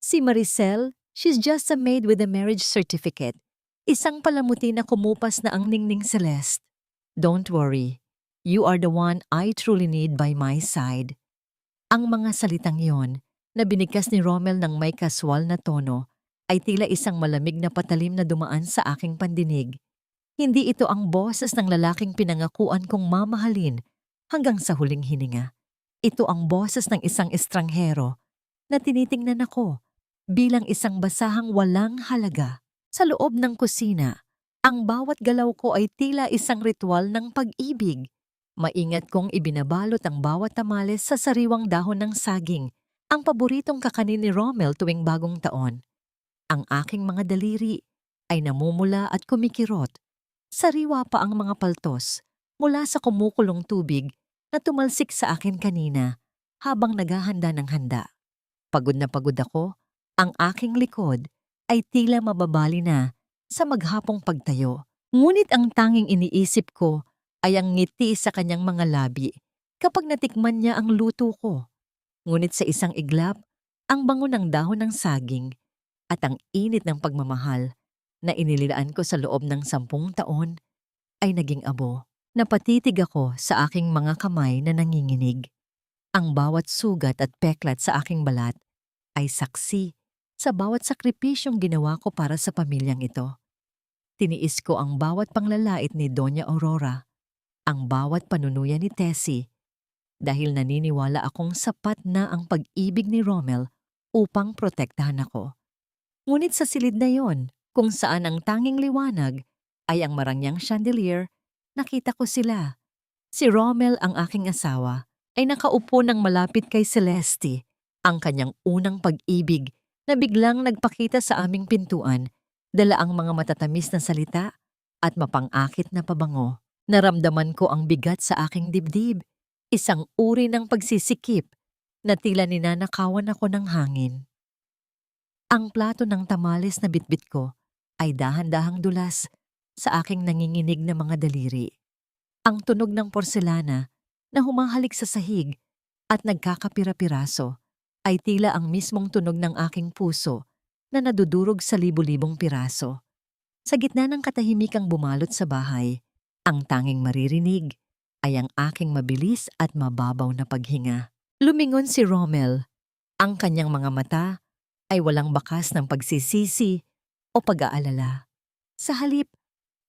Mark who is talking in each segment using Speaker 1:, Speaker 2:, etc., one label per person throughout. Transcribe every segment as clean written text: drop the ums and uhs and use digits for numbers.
Speaker 1: Si Maricel, she's just a maid with a marriage certificate. Isang palamuti na kumupas na ang ningning Celeste. Don't worry, you are the one I truly need by my side. Ang mga salitang yon na binigkas ni Rommel ng may kaswal na tono ay tila isang malamig na patalim na dumaan sa aking pandinig. Hindi ito ang boses ng lalaking pinangakuan kong mamahalin hanggang sa huling hininga. Ito ang boses ng isang estranghero na tinitingnan ako bilang isang basahang walang halaga. Sa loob ng kusina, ang bawat galaw ko ay tila isang ritual ng pag-ibig. Maingat kong ibinabalot ang bawat tamales sa sariwang dahon ng saging, ang paboritong kakanin ni Rommel tuwing bagong taon. Ang aking mga daliri ay namumula at kumikirot. Sariwa pa ang mga paltos mula sa kumukulong tubig na tumalsik sa akin kanina habang naghahanda ng handa. Pagod na pagod ako, ang aking likod ay tila mababali na sa maghapong pagtayo. Ngunit ang tanging iniisip ko ay ang ngiti sa kanyang mga labi kapag natikman niya ang luto ko. Ngunit sa isang iglap, ang bango ng dahon ng saging at ang init ng pagmamahal na inilaan ko sa loob ng 10 taon ay naging abo. Napatitig ako sa aking mga kamay na nanginginig. Ang bawat sugat at peklat sa aking balat ay saksi sa bawat sakripisyong ginawa ko para sa pamilyang ito. Tiniis ko ang bawat panglalait ni Doña Aurora, ang bawat panunuya ni Tessie, dahil naniniwala akong sapat na ang pag-ibig ni Rommel upang protektahan ako. Ngunit sa silid na yon, kung saan ang tanging liwanag ay ang marangyang chandelier, nakita ko sila. Si Rommel, ang aking asawa, ay nakaupo ng malapit kay Celeste, ang kanyang unang pag-ibig na biglang nagpakita sa aming pintuan, dala ang mga matatamis na salita at mapang-akit na pabango. Naramdaman ko ang bigat sa aking dibdib, isang uri ng pagsisikip na tila ninanakawan ako ng hangin. Ang plato ng tamales na bitbit ko ay dahan-dahang dulas sa aking nanginginig na mga daliri. Ang tunog ng porselana na humahalik sa sahig at nagkakapira-piraso ay tila ang mismong tunog ng aking puso na nadudurog sa libu-libong piraso. Sa gitna ng katahimikang bumalot sa bahay, ang tanging maririnig ay ang aking mabilis at mababaw na paghinga. Lumingon si Rommel. Ang kanyang mga mata ay walang bakas ng pagsisisi o pag-aalala. Sa halip,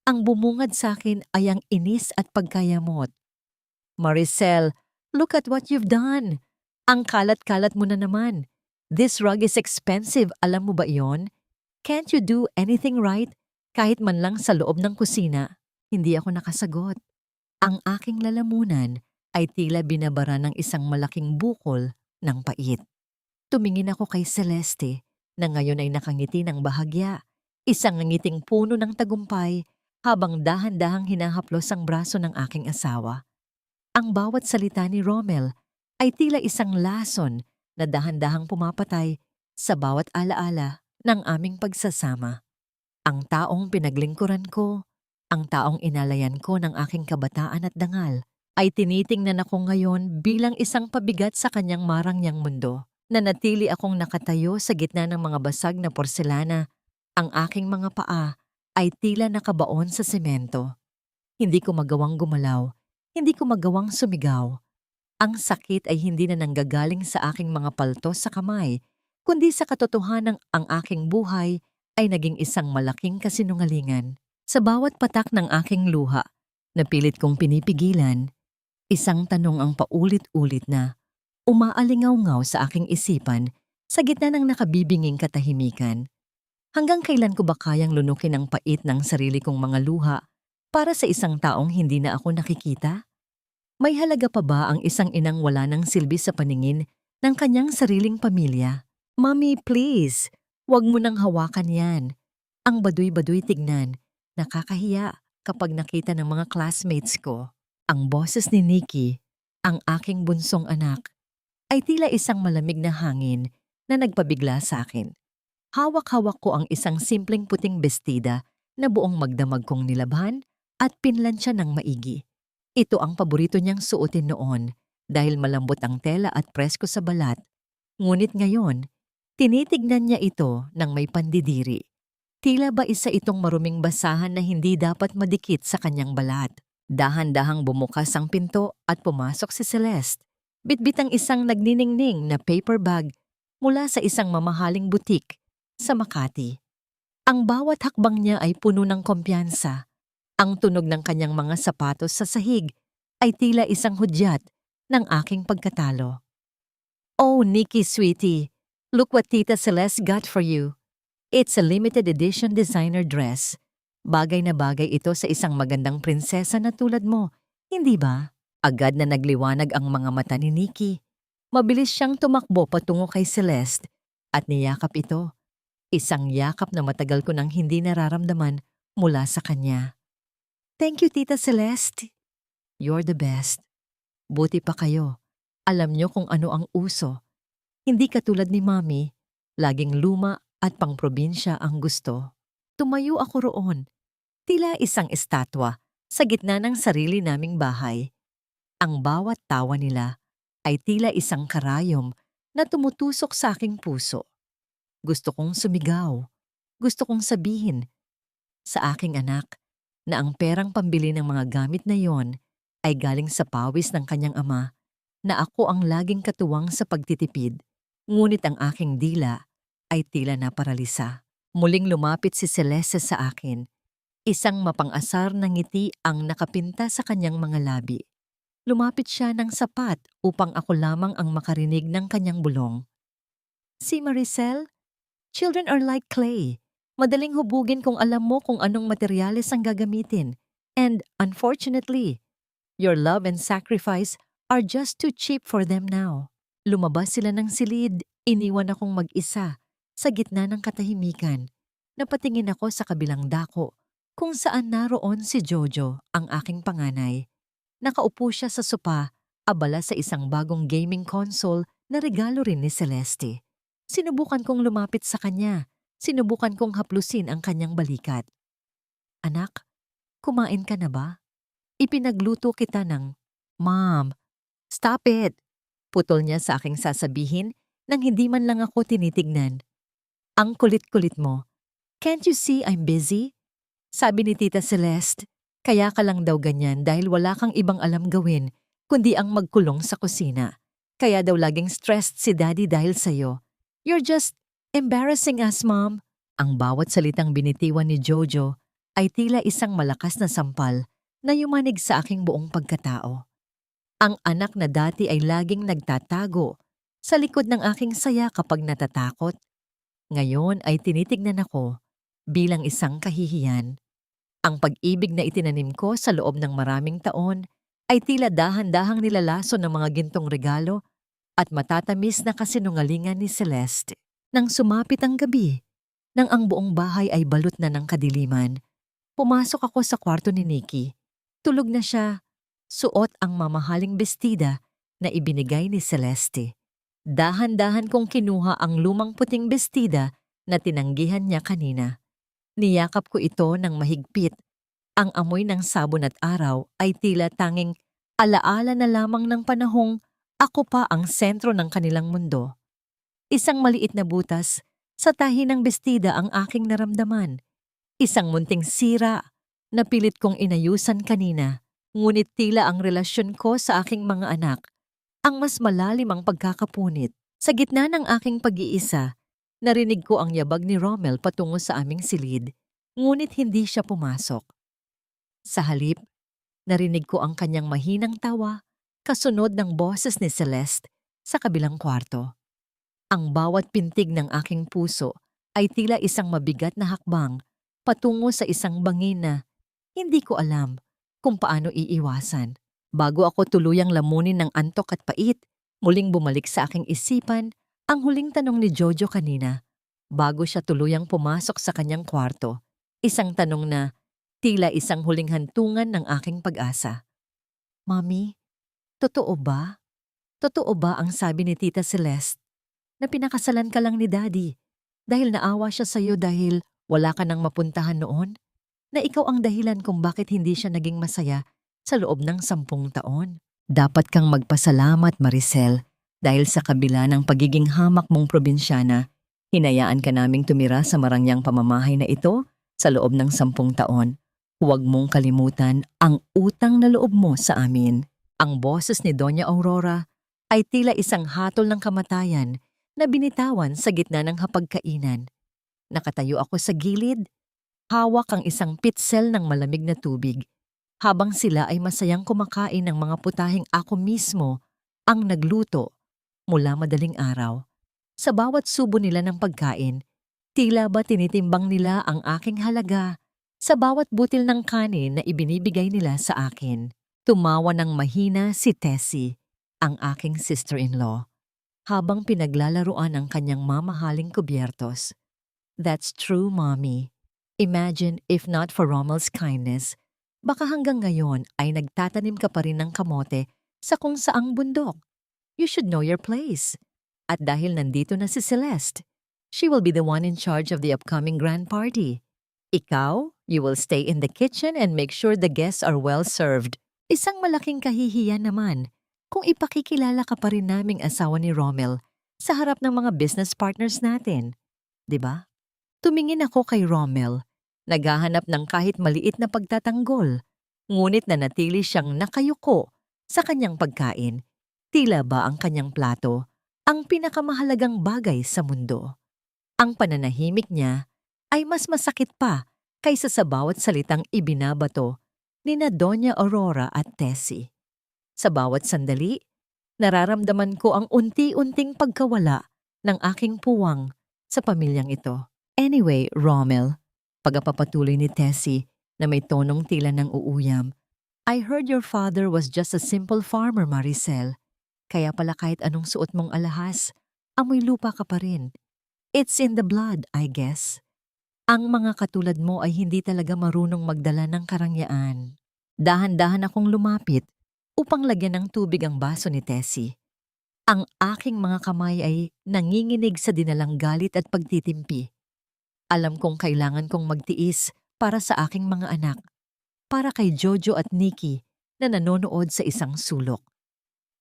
Speaker 1: ang bumungad sa akin ay ang inis at pagkayamot. Maricel, look at what you've done. Ang kalat-kalat mo na naman. This rug is expensive, alam mo ba iyon? Can't you do anything right? Kahit man lang sa loob ng kusina. Hindi ako nakasagot. Ang aking lalamunan ay tila binabara ng isang malaking bukol ng pait. Tumingin ako kay Celeste na ngayon ay nakangiti ng bahagya, isang ngiting puno ng tagumpay habang dahan-dahang hinahaplos ang braso ng aking asawa. Ang bawat salita ni Rommel ay tila isang lason na dahan-dahang pumapatay sa bawat alaala ng aming pagsasama. Ang taong pinaglingkuran ko, ang taong inalayan ko ng aking kabataan at dangal, ay tinitingnan ako ngayon bilang isang pabigat sa kanyang marangyang mundo. Nanatili akong nakatayo sa gitna ng mga basag na porselana. Ang aking mga paa ay tila nakabaon sa semento. Hindi ko magawang gumalaw, hindi ko magawang sumigaw. Ang sakit ay hindi na nanggagaling sa aking mga paltos sa kamay, kundi sa katotohanang ang aking buhay ay naging isang malaking kasinungalingan. Sa bawat patak ng aking luha, na pilit kong pinipigilan, isang tanong ang paulit-ulit na umaalingaw-ngaw sa aking isipan sa gitna ng nakabibinging katahimikan. Hanggang kailan ko ba kayang lunukin ang pait ng sarili kong mga luha para sa isang taong hindi na ako nakikita? May halaga pa ba ang isang inang wala ng silbi sa paningin ng kanyang sariling pamilya? Mommy, please, huwag mo nang hawakan yan. Ang baduy-baduy tignan, nakakahiya kapag nakita ng mga classmates ko. Ang boses ni Nikki, ang aking bunsong anak, ay tila isang malamig na hangin na nagpabigla sa akin. Hawak-hawak ko ang isang simpleng puting bestida na buong magdamag kong nilabhan at pinlansya ng maigi. Ito ang paborito niyang suotin noon dahil malambot ang tela at presko sa balat. Ngunit ngayon, Tinitignan niya ito ng may pandidiri. Tila ba isa itong maruming basahan na hindi dapat madikit sa kanyang balat. Dahan-dahang bumukas ang pinto at pumasok si Celeste. Bitbit ang isang nagniningning na paper bag mula sa isang mamahaling butik sa Makati. Ang bawat hakbang niya ay puno ng kumpiyansa. Ang tunog ng kanyang mga sapatos sa sahig ay tila isang hudyat ng aking pagkatalo. Oh, Nikki, sweetie, look what Tita Celeste got for you. It's a limited edition designer dress. Bagay na bagay ito sa isang magandang prinsesa na tulad mo, hindi ba? Agad na nagliwanag ang mga mata ni Nikki. Mabilis siyang tumakbo patungo kay Celeste at niyakap ito. Isang yakap na matagal ko nang hindi nararamdaman mula sa kanya. Thank you, Tita Celeste. You're the best. Buti pa kayo. Alam niyo kung ano ang uso. Hindi katulad ni Mami, laging luma at pangprobinsya ang gusto. Tumayo ako roon, tila isang estatwa sa gitna ng sarili naming bahay. Ang bawat tawa nila ay tila isang karayom na tumutusok sa aking puso. Gusto kong sumigaw. Gusto kong sabihin sa aking anak na ang perang pambili ng mga gamit na yon ay galing sa pawis ng kanyang ama, na ako ang laging katuwang sa pagtitipid. Ngunit ang aking dila ay tila naparalisa. Muling lumapit si Celeste sa akin. Isang mapang-asar na ngiti ang nakapinta sa kanyang mga labi. Lumapit siya ng sapat upang ako lamang ang makarinig ng kanyang bulong. Si Maricel, children are like clay. Madaling hubugin kung alam mo kung anong materyales ang gagamitin. And unfortunately, your love and sacrifice are just too cheap for them now. Lumabas sila ng silid, iniwan akong mag-isa sa gitna ng katahimikan. Napatingin ako sa kabilang dako kung saan naroon si Jojo, ang aking panganay. Nakaupo siya sa sopa, abala sa isang bagong gaming console na regalo rin ni Celeste. Sinubukan kong lumapit sa kanya. Sinubukan kong haplusin ang kanyang balikat. Anak, kumain ka na ba? Ipinagluto kita ng, Mom, stop it! Putol niya sa aking sasabihin nang hindi man lang ako tinitignan. Ang kulit-kulit mo. Can't you see I'm busy? Sabi ni Tita Celeste, kaya ka lang daw ganyan dahil wala kang ibang alam gawin kundi ang magkulong sa kusina. Kaya daw laging stressed si Daddy dahil sa'yo. You're just embarrassing us, Mom. Ang bawat salitang binitiwan ni Jojo ay tila isang malakas na sampal na yumanig sa aking buong pagkatao. Ang anak na dati ay laging nagtatago sa likod ng aking saya kapag natatakot. Ngayon ay tinitignan ako bilang isang kahihiyan. Ang pag-ibig na itinanim ko sa loob ng maraming taon ay tila dahan-dahang nilalaso ng mga gintong regalo at matatamis na kasinungalingan ni Celeste. Nang sumapit ang gabi, nang ang buong bahay ay balot na ng kadiliman, pumasok ako sa kwarto ni Nikki. Tulog na siya. Suot ang mamahaling bestida na ibinigay ni Celeste. Dahan-dahan kong kinuha ang lumang puting bestida na tinanggihan niya kanina. Niyakap ko ito ng mahigpit. Ang amoy ng sabon at araw ay tila tanging alaala na lamang ng panahong ako pa ang sentro ng kanilang mundo. Isang maliit na butas sa tahi ng bestida ang aking naramdaman. Isang munting sira na pilit kong inayusan kanina. Ngunit tila ang relasyon ko sa aking mga anak ang mas malalim ang pagkakapunit. Sa gitna ng aking pag-iisa, narinig ko ang yabag ni Rommel patungo sa aming silid, ngunit hindi siya pumasok. Sa halip, narinig ko ang kanyang mahinang tawa, kasunod ng boses ni Celeste sa kabilang kwarto. Ang bawat pintig ng aking puso ay tila isang mabigat na hakbang patungo sa isang bangin na hindi ko alam kung paano iiwasan. Bago ako tuluyang lamunin ng antok at pait, muling bumalik sa aking isipan ang huling tanong ni Jojo kanina. Bago siya tuluyang pumasok sa kanyang kwarto, isang tanong na tila isang huling hantungan ng aking pag-asa. Mami, totoo ba? Totoo ba ang sabi ni Tita Celeste na pinakasalan ka lang ni Daddy dahil naawa siya sa'yo dahil wala ka nang mapuntahan noon? Na ikaw ang dahilan kung bakit hindi siya naging masaya sa loob ng 10 taon. Dapat kang magpasalamat, Maricel, dahil sa kabila ng pagiging hamak mong probinsyana, Hinayaan ka naming tumira sa marangyang pamamahay na ito sa loob ng 10 taon. Huwag mong kalimutan ang utang na loob mo sa amin. Ang boses ni Doña Aurora ay tila isang hatol ng kamatayan na binitawan sa gitna ng hapagkainan. Nakatayo ako sa gilid, hawak ang isang pitsel ng malamig na tubig, habang sila ay masayang kumakain ng mga putaheng ako mismo ang nagluto mula madaling araw. Sa bawat subo nila ng pagkain, tila ba tinitimbang nila ang aking halaga sa bawat butil ng kanin na ibinibigay nila sa akin. Tumawa ng mahina si Tessie, ang aking sister-in-law, habang pinaglalaruan ang kanyang mamahaling kubyertos. That's true, Mommy. Imagine if not for Rommel's kindness, baka hanggang ngayon ay nagtatanim ka pa rin ng kamote sa kung saang bundok. You should know your place. At dahil nandito na si Celeste, she will be the one in charge of the upcoming grand party. Ikaw, you will stay in the kitchen and make sure the guests are well served. Isang malaking kahihiyan naman kung ipakikilala ka pa rin naming asawa ni Rommel sa harap ng mga business partners natin. 'Di ba? Tumingin ako kay Rommel, naghahanap ng kahit maliit na pagtatanggol, ngunit nanatili siyang nakayuko sa kanyang pagkain. Tila ba ang kanyang plato ang pinakamahalagang bagay sa mundo. Ang pananahimik niya ay mas masakit pa kaysa sa bawat salitang ibinabato ni na Doña Aurora at Tessie. Sa bawat sandali, nararamdaman ko ang unti-unting pagkawala ng aking puwang sa pamilyang ito. Anyway, Rommel, pagpapatuloy ni Tessie na may tonong tila ng uuyam, I heard your father was just a simple farmer, Maricel. Kaya pala kahit anong suot mong alahas, amoy lupa ka pa rin. It's in the blood, I guess. Ang mga katulad mo ay hindi talaga marunong magdala ng karangyaan. Dahan-dahan akong lumapit upang lagyan ng tubig ang baso ni Tessie. Ang aking mga kamay ay nanginginig sa dinalang galit at pagtitimpi. Alam kong kailangan kong magtiis para sa aking mga anak, para kay Jojo at Nikki na nanonood sa isang sulok.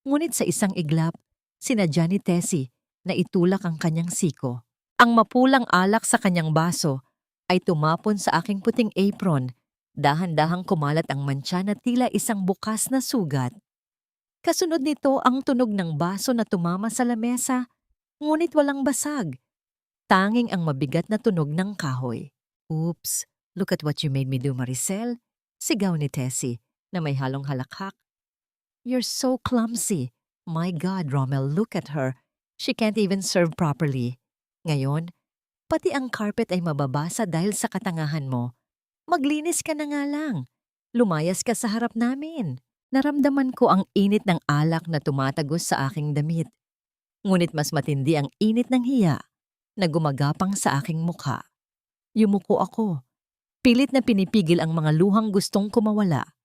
Speaker 1: Ngunit sa isang iglap, sinadya ni Tessie na itulak ang kanyang siko. Ang mapulang alak sa kanyang baso ay tumapon sa aking puting apron. Dahan-dahang kumalat ang mantsa na tila isang bukas na sugat. Kasunod nito ang tunog ng baso na tumama sa lamesa, ngunit walang basag. Tanging ang mabigat na tunog ng kahoy. Oops, look at what you made me do, Maricel. Sigaw ni Tessie na may halong halakhak. You're so clumsy. My God, Rommel, look at her. She can't even serve properly. Ngayon, pati ang carpet ay mababasa dahil sa katangahan mo. Maglinis ka na nga lang. Lumayas ka sa harap namin. Naramdaman ko ang init ng alak na tumatagos sa aking damit. Ngunit mas matindi ang init ng hiya na gumagapang sa aking mukha. Yumuko ako. Pilit na pinipigil ang mga luhang gustong kumawala.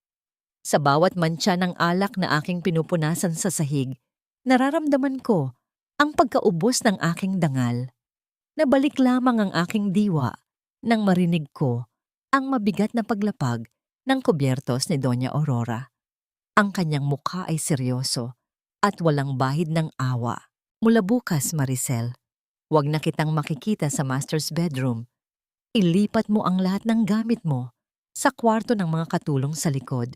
Speaker 1: Sa bawat mantsa ng alak na aking pinupunasan sa sahig, nararamdaman ko ang pagkaubos ng aking dangal. Nabalik lamang ang aking diwa nang marinig ko ang mabigat na paglapag ng kubyertos ni Doña Aurora. Ang kanyang mukha ay seryoso at walang bahid ng awa. Mula bukas, Maricel, huwag na kitang makikita sa master's bedroom. Ilipat mo ang lahat ng gamit mo sa kwarto ng mga katulong sa likod.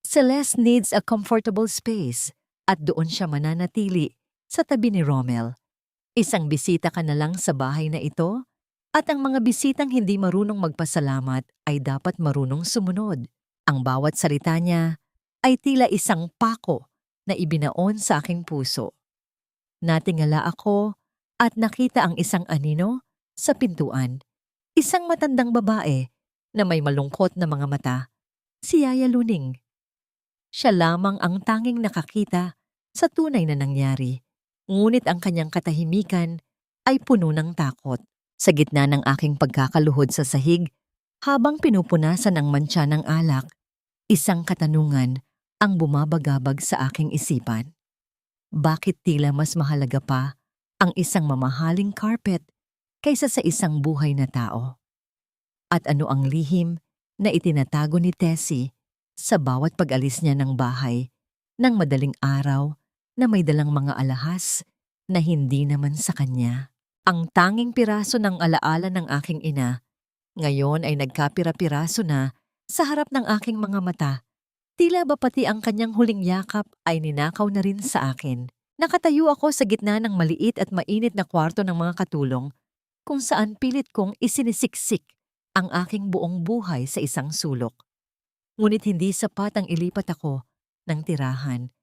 Speaker 1: Celeste needs a comfortable space at doon siya mananatili sa tabi ni Rommel. Isang bisita ka na lang sa bahay na ito at ang mga bisitang hindi marunong magpasalamat ay dapat marunong sumunod. Ang bawat salita niya ay tila isang pako na ibinaon sa aking puso. Natingala ako at nakita ang isang anino sa pintuan. Isang matandang babae na may malungkot na mga mata. Si Yaya Luning. Siya lamang ang tanging nakakita sa tunay na nangyari. Ngunit ang kanyang katahimikan ay puno ng takot. Sa gitna ng aking pagkakaluhod sa sahig, habang pinupunasan ang mantsa ng alak, isang katanungan ang bumabagabag sa aking isipan. Bakit tila mas mahalaga pa ang isang mamahaling carpet kaysa sa isang buhay na tao? At ano ang lihim na itinatago ni Tessie sa bawat pag-alis niya ng bahay ng madaling araw na may dalang mga alahas na hindi naman sa kanya? Ang tanging piraso ng alaala ng aking ina, ngayon ay nagkapira-piraso na sa harap ng aking mga mata. Tila ba pati ang kanyang huling yakap ay ninakaw na rin sa akin. Nakatayo ako sa gitna ng maliit at mainit na kwarto ng mga katulong kung saan pilit kong isinisiksik ang aking buong buhay sa isang sulok. Ngunit hindi sapat ang ilipat ako ng tirahan.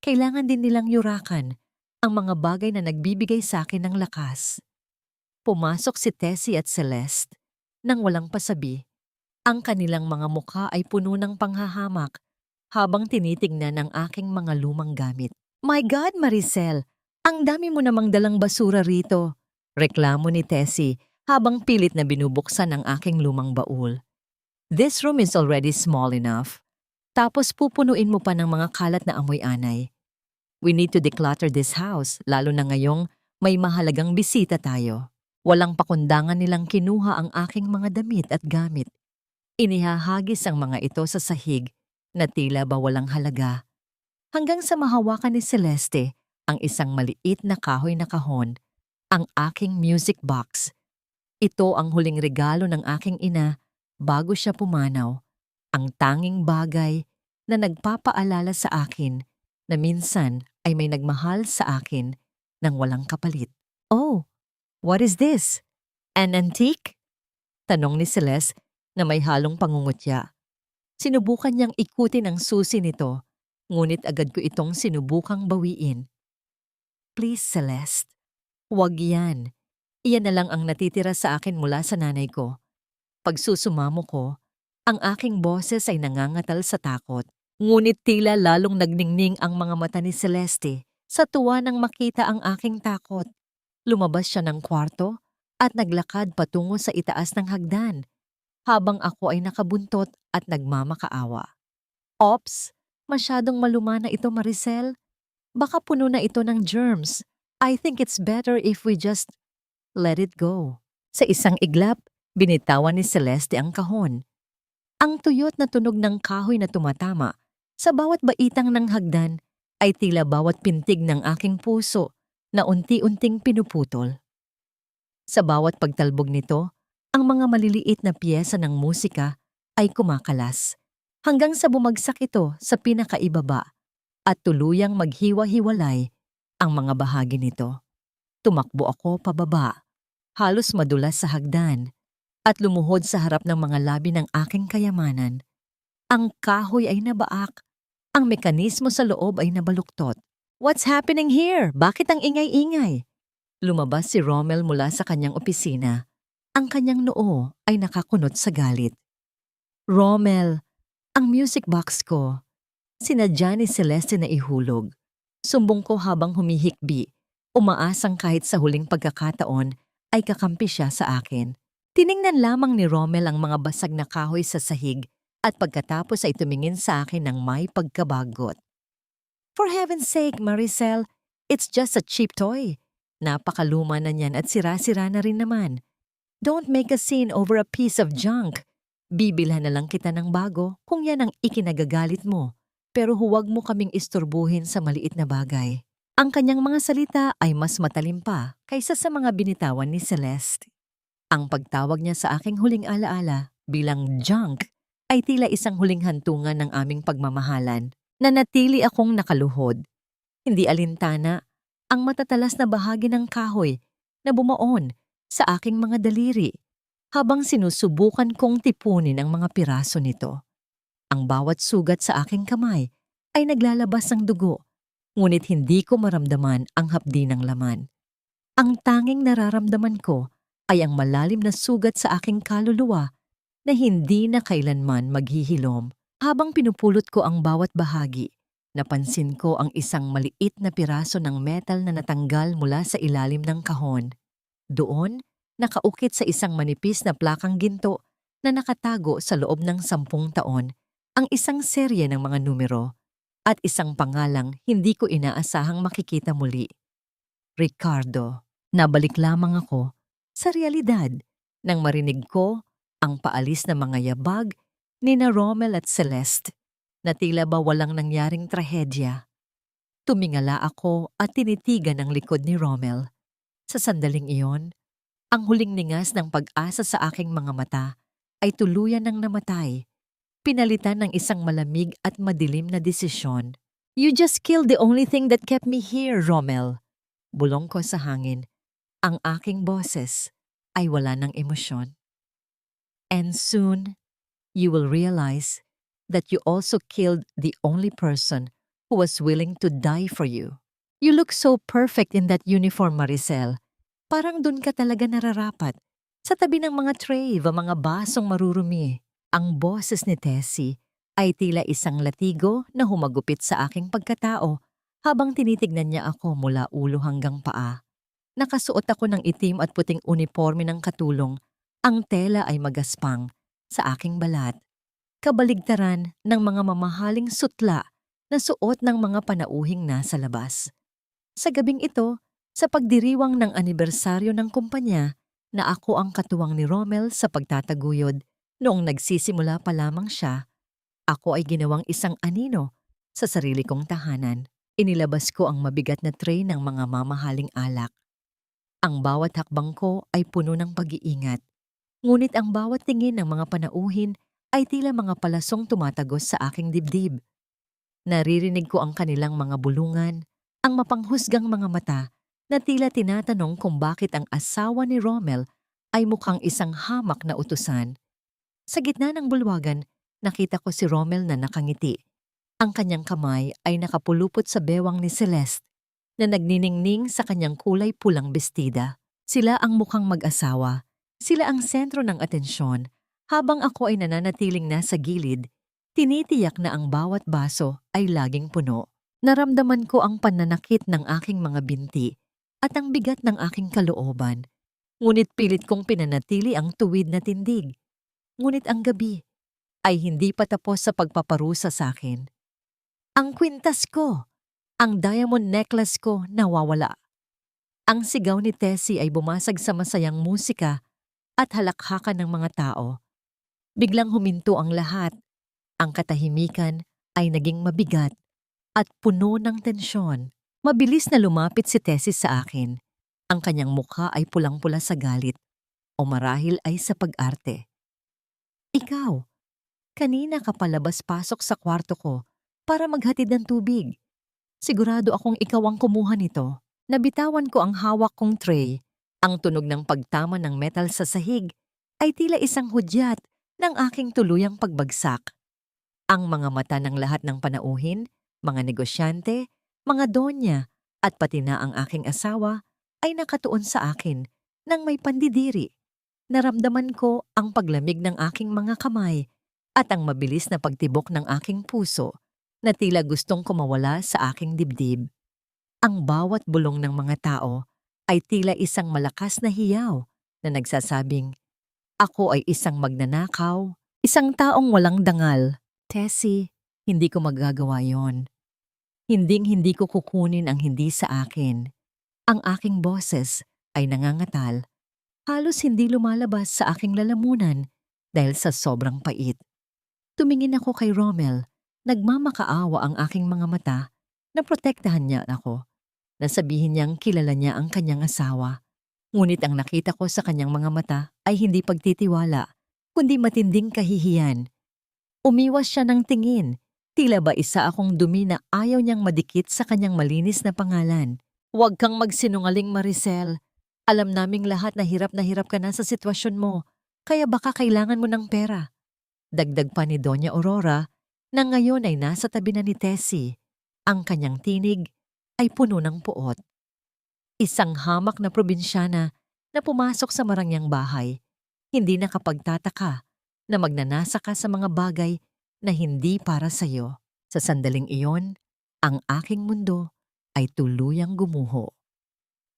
Speaker 1: Kailangan din nilang yurakan ang mga bagay na nagbibigay sa akin ng lakas. Pumasok si Tessie at Celeste nang walang pasabi. Ang kanilang mga mukha ay puno ng panghahamak habang tinitingnan ang aking mga lumang gamit. My God, Maricel! Ang dami mo namang dalang basura rito. Reklamo ni Tessie habang pilit na binubuksan ang aking lumang baul. This room is already small enough. Tapos pupunuin mo pa ng mga kalat na amoy anay. We need to declutter this house, lalo na ngayong may mahalagang bisita tayo. Walang pakundangan nilang kinuha ang aking mga damit at gamit. Inihahagis ang mga ito sa sahig na tila ba walang halaga. Hanggang sa mahawakan ni Celeste ang isang maliit na kahoy na kahon, ang aking music box. Ito ang huling regalo ng aking ina bago siya pumanaw. Ang tanging bagay na nagpapaalala sa akin na minsan ay may nagmahal sa akin nang walang kapalit. Oh, what is this? An antique? Tanong ni Celeste na may halong pangungutya. Sinubukan niyang ikutin ang susi nito, ngunit agad ko itong sinubukang bawiin. Please, Celeste, huwag yan. Iyan na lang ang natitira sa akin mula sa nanay ko. Pag susumamo ko, ang aking boses ay nangangatal sa takot. Ngunit tila lalong nagningning ang mga mata ni Celeste sa tuwa nang makita ang aking takot. Lumabas siya ng kwarto at naglakad patungo sa itaas ng hagdan, habang ako ay nakabuntot at nagmamakaawa. Ops, masyadong maluma na ito, Maricel. Baka puno na ito ng germs. I think it's better if we just let it go. Sa isang iglap, binitawan ni Celeste ang kahon. Ang tuyot na tunog ng kahoy na tumatama sa bawat baitang ng hagdan ay tila bawat pintig ng aking puso na unti-unting pinuputol. Sa bawat pagtalbog nito, ang mga maliliit na piyesa ng musika ay kumakalas hanggang sa bumagsak ito sa pinakaibaba at tuluyang maghiwa-hiwalay ang mga bahagi nito. Tumakbo ako pababa, halos madulas sa hagdan at lumuhod sa harap ng mga labi ng aking kayamanan. Ang kahoy ay nabaak, ang mekanismo sa loob ay nabaluktot. What's happening here? Bakit ang ingay-ingay? Lumabas si Rommel mula sa kanyang opisina. Ang kanyang noo ay nakakunot sa galit. Rommel, ang music box ko. Sinadya ni Celeste na ihulog. Sumbong ko habang humihikbi, umaasang kahit sa huling pagkakataon ay kakampi siya sa akin. Tiningnan lamang ni Rommel ang mga basag na kahoy sa sahig at pagkatapos ay tumingin sa akin ng may pagkabagot. For heaven's sake, Maricel, it's just a cheap toy. Napakaluma na niyan at sira-sira na rin naman. Don't make a scene over a piece of junk. Bibilhan na lang kita ng bago kung yan ang ikinagagalit mo. Pero huwag mo kaming isturbuhin sa maliit na bagay. Ang kanyang mga salita ay mas matalim pa kaysa sa mga binitawan ni Celeste. Ang pagtawag niya sa aking huling alaala bilang junk ay tila isang huling hantungan ng aming pagmamahalan. Nanatili akong nakaluhod. Hindi alintana ang matatalas na bahagi ng kahoy na bumaon sa aking mga daliri habang sinusubukan kong tipunin ang mga piraso nito. Ang bawat sugat sa aking kamay ay naglalabas ng dugo, ngunit hindi ko maramdaman ang hapdi ng laman. Ang tanging nararamdaman ko ay ang malalim na sugat sa aking kaluluwa na hindi na kailanman maghihilom. Habang pinupulot ko ang bawat bahagi, napansin ko ang isang maliit na piraso ng metal na natanggal mula sa ilalim ng kahon. Doon, nakaukit sa isang manipis na plakang ginto na nakatago sa loob ng 10 taon ang isang serye ng mga numero at isang pangalang hindi ko inaasahang makikita muli. Ricardo. Nabalik lamang ako sa realidad nang marinig ko ang paalis na mga yabag ni na Rommel at Celeste na tila ba walang nangyaring trahedya. Tumingala ako at tinitigan ang likod ni Rommel. Sa sandaling iyon, ang huling ningas ng pag-asa sa aking mga mata ay tuluyan ng namatay, pinalitan ng isang malamig at madilim na desisyon. You just killed the only thing that kept me here, Rommel. Bulong ko sa hangin. Ang aking boses ay wala ng emosyon. And soon, you will realize that you also killed the only person who was willing to die for you. You look so perfect in that uniform, Maricel. Parang dun ka talaga nararapat. Sa tabi ng mga tray, mga basong marurumi. Ang boses ni Tessie ay tila isang latigo na humagupit sa aking pagkatao habang tinitignan niya ako mula ulo hanggang paa. Nakasuot ako ng itim at puting uniforme ng katulong. Ang tela ay magaspang sa aking balat. Kabaligtaran ng mga mamahaling sutla na suot ng mga panauhing nasa labas. Sa gabing ito, sa pagdiriwang ng anibersaryo ng kumpanya na ako ang katuwang ni Rommel sa pagtataguyod noong nagsisimula pa lamang siya, ako ay ginawang isang anino sa sarili kong tahanan. Inilabas ko ang mabigat na tray ng mga mamahaling alak. Ang bawat hakbang ko ay puno ng pag-iingat, ngunit ang bawat tingin ng mga panauhin ay tila mga palasong tumatagos sa aking dibdib. Naririnig ko ang kanilang mga bulungan, ang mapanghusgang mga mata na tila tinatanong kung bakit ang asawa ni Rommel ay mukhang isang hamak na utusan. Sa gitna ng bulwagan, nakita ko si Rommel na nakangiti. Ang kanyang kamay ay nakapulupot sa bewang ni Celeste na nagniningning sa kanyang kulay pulang bestida. Sila ang mukhang mag-asawa. Sila ang sentro ng atensyon. Habang ako ay nananatiling nasa gilid, tinitiyak na ang bawat baso ay laging puno. Naramdaman ko ang pananakit ng aking mga binti at ang bigat ng aking kalooban. Ngunit pilit kong pinanatili ang tuwid na tindig. Ngunit ang gabi ay hindi pa tapos sa pagpaparusa sa akin. Ang kwintas ko, ang diamond necklace ko nawawala. Ang sigaw ni Tessie ay bumasag sa masayang musika at halakhakan ng mga tao. Biglang huminto ang lahat. Ang katahimikan ay naging mabigat at puno ng tensyon. Mabilis na lumapit si Tessie sa akin. Ang kanyang mukha ay pulang-pula sa galit o marahil ay sa pag-arte. Ikaw, kanina ka palabas-pasok sa kwarto ko para maghatid ng tubig. Sigurado akong ikaw ang kumuha nito. Nabitawan ko ang hawak kong tray. Ang tunog ng pagtama ng metal sa sahig ay tila isang hudyat ng aking tuluyang pagbagsak. Ang mga mata ng lahat ng panauhin, mga negosyante, mga donya, at pati na ang aking asawa ay nakatuon sa akin nang may pandidiri. Naramdaman ko ang paglamig ng aking mga kamay at ang mabilis na pagtibok ng aking puso na tila gustong kumawala sa aking dibdib. Ang bawat bulong ng mga tao ay tila isang malakas na hiyaw na nagsasabing, ako ay isang magnanakaw, isang taong walang dangal. Tessie, hindi ko magagawa yon. Hinding-hindi ko kukunin ang hindi sa akin. Ang aking boses ay nangangatal. Halos hindi lumalabas sa aking lalamunan dahil sa sobrang pait. Tumingin ako kay Rommel. Nagmamakaawa ang aking mga mata na protektahan niya ako. Nasabihin niyang kilala niya ang kanyang asawa. Ngunit ang nakita ko sa kanyang mga mata ay hindi pagtitiwala, kundi matinding kahihiyan. Umiwas siya ng tingin. Tila ba isa akong dumi na ayaw niyang madikit sa kanyang malinis na pangalan. Huwag kang magsinungaling, Maricel. Alam naming lahat na hirap ka na sa sitwasyon mo, kaya baka kailangan mo ng pera. Dagdag pa ni Doña Aurora na ngayon ay nasa tabi na ni Tessie. Ang kanyang tinig ay puno ng puot. Isang hamak na probinsyana na pumasok sa marangyang bahay, hindi nakapagtataka na magnanasa ka sa mga bagay na hindi para sa iyo. Sa sandaling iyon, ang aking mundo ay tuluyang gumuho.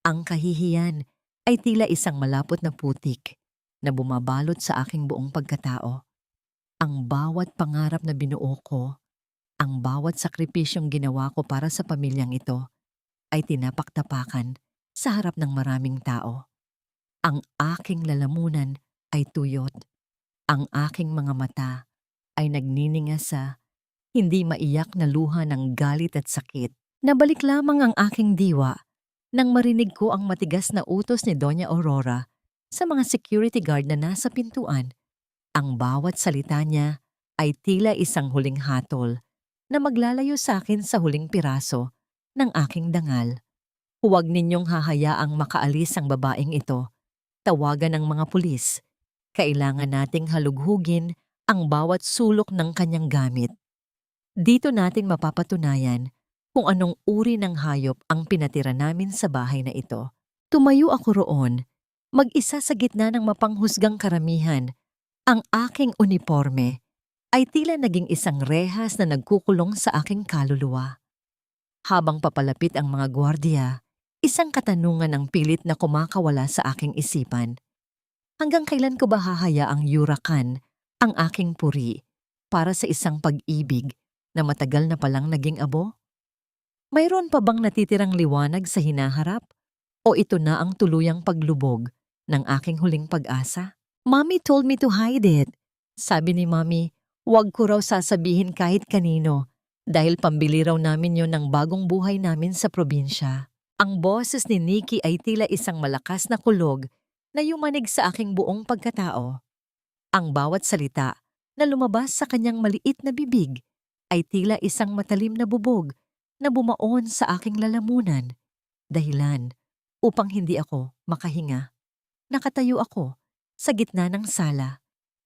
Speaker 1: Ang kahihiyan ay tila isang malapot na putik na bumabalot sa aking buong pagkatao. Ang bawat pangarap na binuo ko, ang bawat sakripisyong ginawa ko para sa pamilyang ito, ay tinapak-tapakan sa harap ng maraming tao. Ang aking lalamunan ay tuyot. Ang aking mga mata ay nagnininga sa hindi maiyak na luha ng galit at sakit. Nabalik lamang ang aking diwa Nang marinig ko ang matigas na utos ni Doña Aurora sa mga security guard na nasa pintuan, ang bawat salita niya ay tila isang huling hatol na maglalayo sa akin sa huling piraso ng aking dangal. Huwag ninyong hahayaang makaalis ang babaeng ito. Tawagan ng mga pulis. Kailangan nating halughugin ang bawat sulok ng kanyang gamit. Dito natin mapapatunayan kung anong uri ng hayop ang pinatira namin sa bahay na ito. Tumayo ako roon, mag-isa sa gitna ng mapanghusgang karamihan. Ang aking uniforme ay tila naging isang rehas na nagkukulong sa aking kaluluwa. Habang papalapit ang mga gwardiya, isang katanungan ang pilit na kumakawala sa aking isipan. Hanggang kailan ko ba hahayaang yurakan ang aking puri para sa isang pag-ibig na matagal na palang naging abo? Mayroon pa bang natitirang liwanag sa hinaharap? O ito na ang tuluyang paglubog ng aking huling pag-asa? Mommy told me to hide it. Sabi ni Mommy, huwag ko raw sasabihin kahit kanino dahil pambili raw namin yon ng bagong buhay namin sa probinsya. Ang boses ni Nikki ay tila isang malakas na kulog na yumanig sa aking buong pagkatao. Ang bawat salita na lumabas sa kanyang maliit na bibig ay tila isang matalim na bubog na bumaon sa aking lalamunan. Dahilan upang hindi ako makahinga. Nakatayo ako sa gitna ng sala,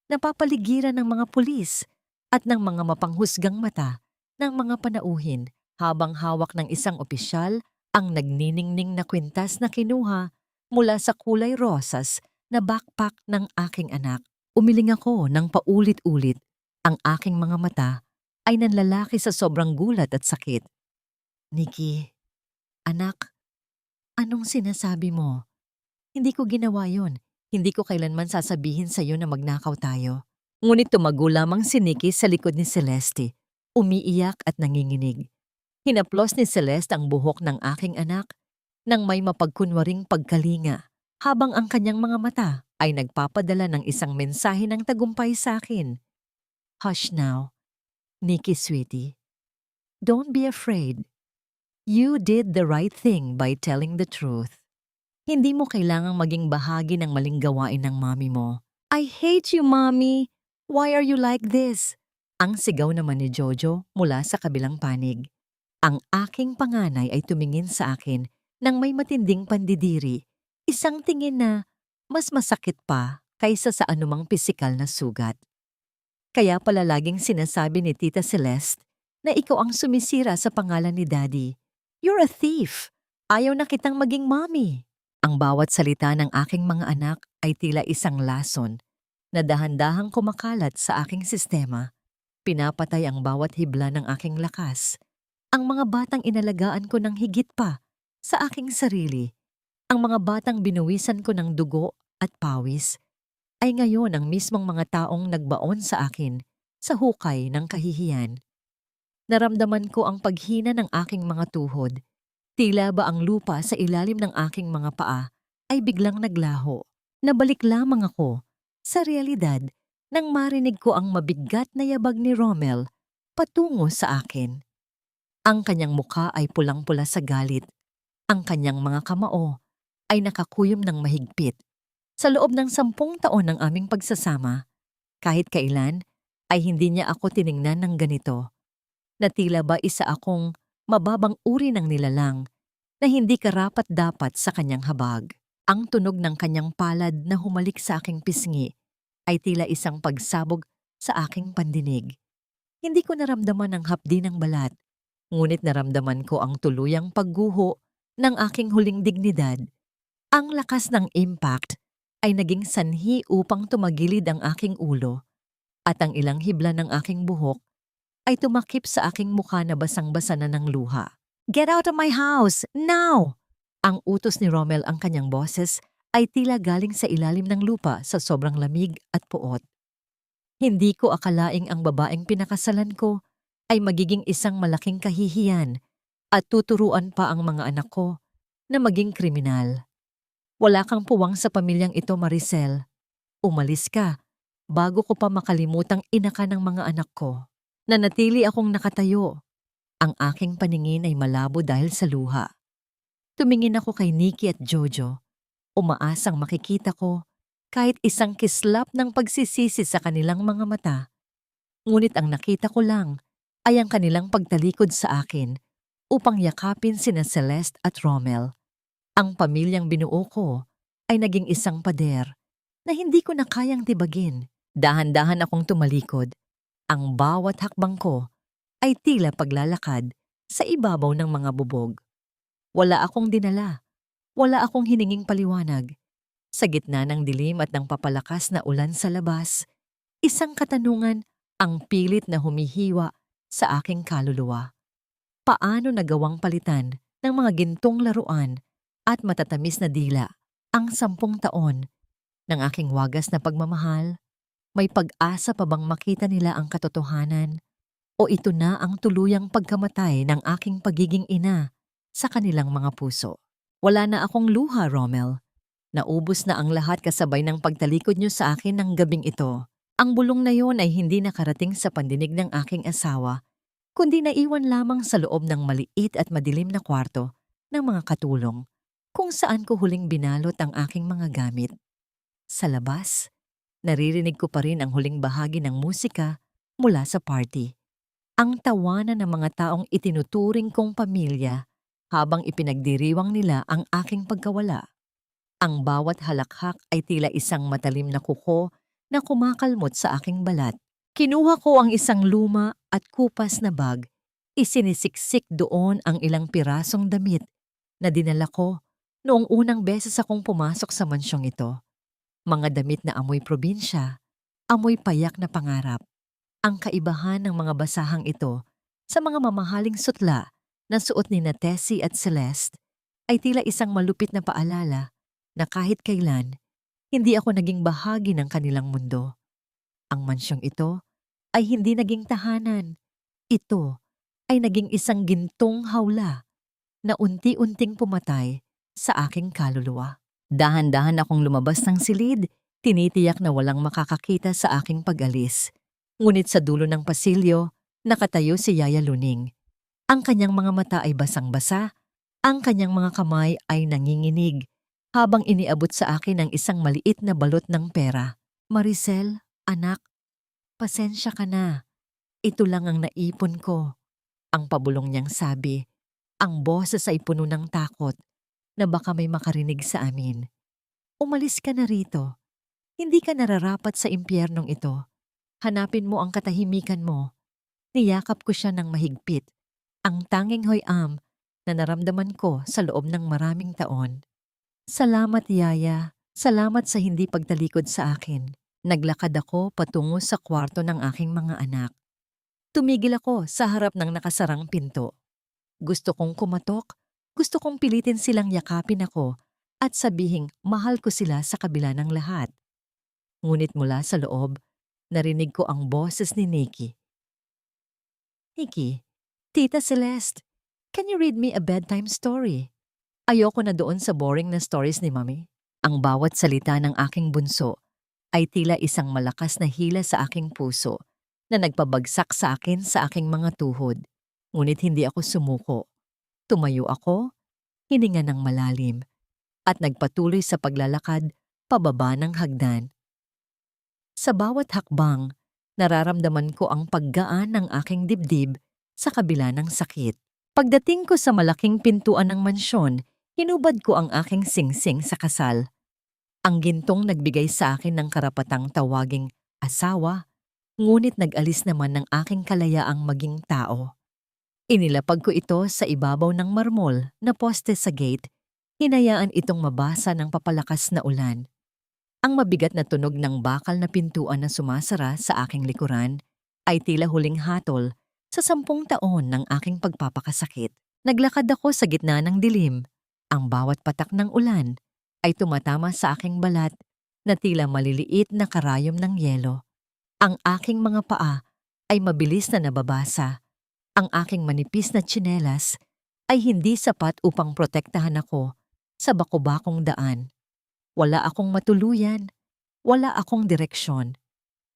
Speaker 1: napapaligiran ng mga pulis at ng mga mapanghusgang mata ng mga panauhin habang hawak ng isang opisyal ang nagniningning na kwintas na kinuha mula sa kulay rosas na backpack ng aking anak. Umiling ako ng paulit-ulit. Ang aking mga mata ay nanlalaki sa sobrang gulat at sakit. Nikki, anak, anong sinasabi mo? Hindi ko ginawa yon. Hindi ko kailanman sasabihin sa iyo na magnakaw tayo. Ngunit tumago lamang si Nikki sa likod ni Celeste, umiiyak at nanginginig. Hinaplos ni Celeste ang buhok ng aking anak nang may mapagkunwaring pagkalinga habang ang kanyang mga mata ay nagpapadala ng isang mensahe ng tagumpay sa akin. Hush now, Nikki sweetie. Don't be afraid. You did the right thing by telling the truth. Hindi mo kailangang maging bahagi ng maling gawain ng mami mo. I hate you, mommy. Why are you like this? Ang sigaw naman ni Jojo mula sa kabilang panig. Ang aking panganay ay tumingin sa akin nang may matinding pandidiri, isang tingin na mas masakit pa kaysa sa anumang pisikal na sugat. Kaya pala laging sinasabi ni Tita Celeste na ikaw ang sumisira sa pangalan ni Daddy. You're a thief. Ayaw na kitang maging mommy. Ang bawat salita ng aking mga anak ay tila isang lason na dahan-dahang kumakalat sa aking sistema. Pinapatay ang bawat hibla ng aking lakas. Ang mga batang inalagaan ko ng higit pa sa aking sarili, ang mga batang binuwisan ko ng dugo at pawis, ay ngayon ang mismong mga taong nagbaon sa akin sa hukay ng kahihiyan. Naramdaman ko ang paghina ng aking mga tuhod. Tila ba ang lupa sa ilalim ng aking mga paa ay biglang naglaho. Nabalik lamang ako sa realidad nang marinig ko ang mabigat na yabag ni Rommel patungo sa akin. Ang kanyang mukha ay pulang-pula sa galit. Ang kanyang mga kamao ay nakakuyom ng mahigpit. Sa loob ng 10 taon ng aming pagsasama, kahit kailan ay hindi niya ako tiningnan ng ganito. Na tila ba isa akong mababang uri ng nilalang na hindi karapat-dapat sa kanyang habag. Ang tunog ng kanyang palad na humalik sa aking pisngi ay tila isang pagsabog sa aking pandinig. Hindi ko naramdaman ang hapdi ng balat, ngunit naramdaman ko ang tuluyang pagguho ng aking huling dignidad. Ang lakas ng impact ay naging sanhi upang tumagilid ang aking ulo at ang ilang hibla ng aking buhok ay tumakip sa aking mukha na basang-basa na ng luha. Get out of my house, now! Ang utos ni Rommel, ang kanyang boses, ay tila galing sa ilalim ng lupa sa sobrang lamig at puot. Hindi ko akalaing ang babaeng pinakasalan ko ay magiging isang malaking kahihiyan at tuturuan pa ang mga anak ko na maging kriminal. Wala kang puwang sa pamilyang ito, Maricel. Umalis ka bago ko pa makalimutang ina ka ng mga anak ko. Nanatili akong nakatayo. Ang aking paningin ay malabo dahil sa luha. Tumingin ako kay Nikki at Jojo. Umaasang makikita ko kahit isang kislap ng pagsisisi sa kanilang mga mata. Ngunit ang nakita ko lang ay ang kanilang pagtalikod sa akin upang yakapin sina Celeste at Rommel. Ang pamilyang binuo ko ay naging isang pader na hindi ko na kayang tibagin. Dahan-dahan akong tumalikod. Ang bawat hakbang ko ay tila paglalakad sa ibabaw ng mga bubog. Wala akong dinala. Wala akong hininging paliwanag. Sa gitna ng dilim at ng papalakas na ulan sa labas, isang katanungan ang pilit na humihiwa sa aking kaluluwa. Paano nagawang palitan ng mga gintong laruan at matatamis na dila ang 10 taon ng aking wagas na pagmamahal? May pag-asa pa bang makita nila ang katotohanan? O ito na ang tuluyang pagkamatay ng aking pagiging ina sa kanilang mga puso? Wala na akong luha, Rommel. Naubos na ang lahat kasabay ng pagtalikod niyo sa akin ng gabing ito. Ang bulong na yon ay hindi nakarating sa pandinig ng aking asawa, kundi naiwan lamang sa loob ng maliit at madilim na kwarto ng mga katulong, kung saan ko huling binalot ang aking mga gamit. Sa labas, naririnig ko pa rin ang huling bahagi ng musika mula sa party. Ang tawanan ng mga taong itinuturing kong pamilya habang ipinagdiriwang nila ang aking pagkawala. Ang bawat halakhak ay tila isang matalim na kuko na kumakalmot sa aking balat. Kinuha ko ang isang luma at kupas na bag. Isinisiksik doon ang ilang pirasong damit na dinala ko noong unang beses akong pumasok sa mansyong ito. Mga damit na amoy probinsya, amoy payak na pangarap. Ang kaibahan ng mga basahang ito sa mga mamahaling sutla na suot ni Tessie at Celeste ay tila isang malupit na paalala na kahit kailan, hindi ako naging bahagi ng kanilang mundo. Ang mansyong ito ay hindi naging tahanan. Ito ay naging isang gintong hawla na unti-unting pumatay sa aking kaluluwa. Dahan-dahan akong lumabas ng silid, tinitiyak na walang makakakita sa aking pag-alis. Ngunit sa dulo ng pasilyo, nakatayo si Yaya Luning. Ang kanyang mga mata ay basang-basa, ang kanyang mga kamay ay nanginginig, habang iniabot sa akin ang isang maliit na balot ng pera. Maricel, anak, pasensya ka na. Ito lang ang naipon ko. Ang pabulong niyang sabi. Ang boses ay puno ng takot na baka may makarinig sa amin. Umalis ka na rito. Hindi ka nararapat sa impyernong ito. Hanapin mo ang katahimikan mo. Niyakap ko siya ng mahigpit. Ang tanging hoyam na naramdaman ko sa loob ng maraming taon. Salamat, Yaya. Salamat sa hindi pagtalikod sa akin. Naglakad ako patungo sa kwarto ng aking mga anak. Tumigil ako sa harap ng nakasarang pinto. Gusto kong kumatok, gusto kong pilitin silang yakapin ako at sabihing mahal ko sila sa kabila ng lahat. Ngunit mula sa loob, narinig ko ang boses ni Nikki. Nikki, Tita Celeste, can you read me a bedtime story? Ayoko na doon sa boring na stories ni Mami. Ang bawat salita ng aking bunso ay tila isang malakas na hila sa aking puso na nagpabagsak sa akin sa aking mga tuhod. Ngunit hindi ako sumuko. Tumayo ako, hininga ng malalim, at nagpatuloy sa paglalakad pababa ng hagdan. Sa bawat hakbang, nararamdaman ko ang paggaan ng aking dibdib sa kabila ng sakit. Pagdating ko sa malaking pintuan ng mansyon, hinubad ko ang aking singsing sa kasal. Ang gintong nagbigay sa akin ng karapatang tawaging asawa, ngunit nag-alis naman ng aking kalayaang maging tao. Inilapag ko ito sa ibabaw ng marmol na poste sa gate, hinayaan itong mabasa ng papalakas na ulan. Ang mabigat na tunog ng bakal na pintuan na sumasara sa aking likuran ay tila huling hatol sa 10 taon ng aking pagpapakasakit. Naglakad ako sa gitna ng dilim. Ang bawat patak ng ulan ay tumatama sa aking balat na tila maliliit na karayom ng yelo. Ang aking mga paa ay mabilis na nababasa. Ang aking manipis na tsinelas ay hindi sapat upang protektahan ako sa bako-bakong daan. Wala akong matuluyan, wala akong direksyon.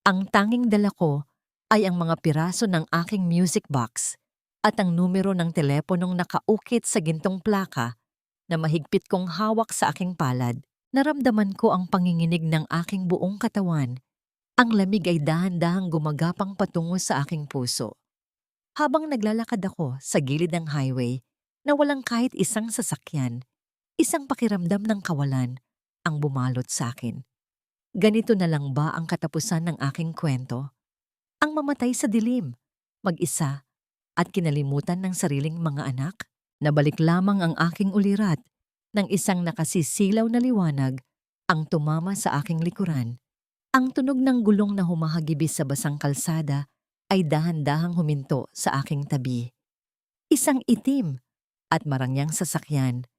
Speaker 1: Ang tanging dala ko ay ang mga piraso ng aking music box at ang numero ng teleponong nakaukit sa gintong plaka na mahigpit kong hawak sa aking palad. Naramdaman ko ang panginginig ng aking buong katawan. Ang lamig ay dahan-dahang gumagapang patungo sa aking puso. Habang naglalakad ako sa gilid ng highway na walang kahit isang sasakyan, isang pakiramdam ng kawalan ang bumalot sa akin. Ganito na lang ba ang katapusan ng aking kwento? Ang mamatay sa dilim, mag-isa, at kinalimutan ng sariling mga anak? Nabalik lamang ang aking ulirat ng isang nakasisilaw na liwanag ang tumama sa aking likuran. Ang tunog ng gulong na humahagibis sa basang kalsada ay dahan-dahang huminto sa aking tabi. Isang itim at marangyang sasakyan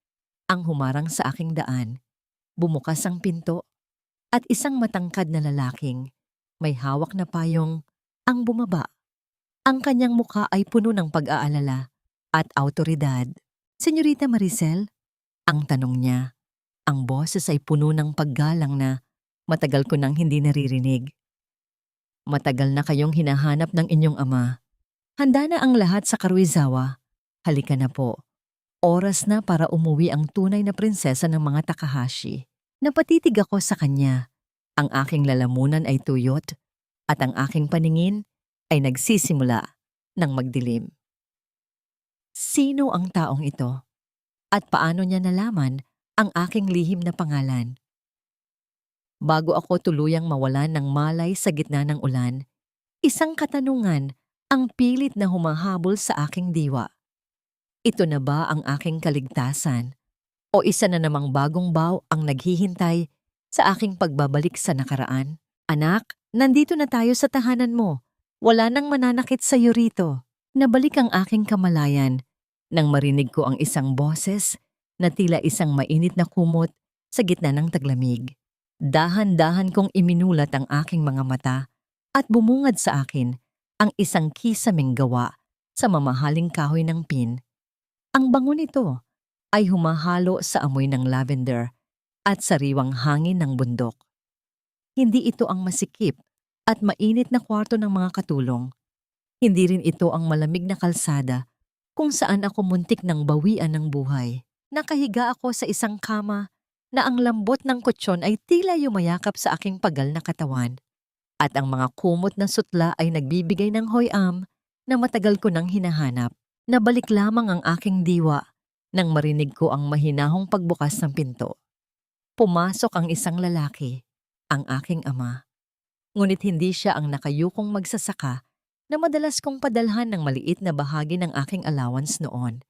Speaker 1: ang humarang sa aking daan. Bumukas ang pinto at isang matangkad na lalaking may hawak na payong ang bumaba. Ang kanyang mukha ay puno ng pag-aalala at awtoridad. "Senyorita Maricel?" Ang tanong niya. Ang boses ay puno ng paggalang na matagal ko nang hindi naririnig. "Matagal na kayong hinahanap ng inyong ama. Handa na ang lahat sa Karuizawa. Halika na po. Oras na para umuwi ang tunay na prinsesa ng mga Takahashi." Napatitig ako sa kanya. Ang aking lalamunan ay tuyot at ang aking paningin ay nagsisimula ng magdilim. Sino ang taong ito? At paano niya nalaman ang aking lihim na pangalan? Bago ako tuluyang mawalan ng malay sa gitna ng ulan, isang katanungan ang pilit na humahabol sa aking diwa. Ito na ba ang aking kaligtasan? O isa na namang bagong baw ang naghihintay sa aking pagbabalik sa nakaraan? "Anak, nandito na tayo sa tahanan mo. Wala nang mananakit sa iyo rito." Nabalik ang aking kamalayan nang marinig ko ang isang boses na tila isang mainit na kumot sa gitna ng taglamig. Dahan-dahan kong iminulat ang aking mga mata at bumungad sa akin ang isang kisaming gawa sa mamahaling kahoy ng pin. Ang bango nito ay humahalo sa amoy ng lavender at sariwang hangin ng bundok. Hindi ito ang masikip at mainit na kwarto ng mga katulong. Hindi rin ito ang malamig na kalsada kung saan ako muntik ng bawian ng buhay. Nakahiga ako sa isang kama na ang lambot ng kutsyon ay tila yumayakap sa aking pagal na katawan. At ang mga kumot na sutla ay nagbibigay ng hoyam na matagal ko nang hinahanap. Nabalik lamang ang aking diwa nang marinig ko ang mahinahong pagbukas ng pinto. Pumasok ang isang lalaki, ang aking ama. Ngunit hindi siya ang nakayukong magsasaka na madalas kong padalhan ng maliit na bahagi ng aking allowance noon.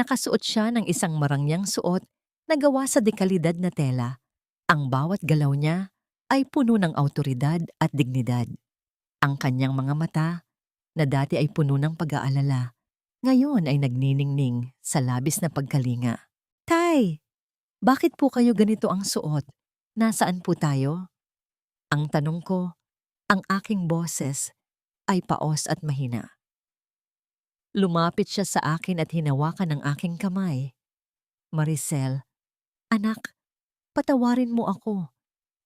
Speaker 1: Nakasuot siya ng isang marangyang suot na gawa sa dekalidad na tela. Ang bawat galaw niya ay puno ng awtoridad at dignidad. Ang kanyang mga mata, na dati ay puno ng pag-aalala, ngayon ay nagniningning sa labis na pagkalinga. "Tay, bakit po kayo ganito ang suot? Nasaan po tayo?" Ang tanong ko, ang aking boses ay paos at mahina. Lumapit siya sa akin at hinawakan ang aking kamay. "Maricel, anak, patawarin mo ako.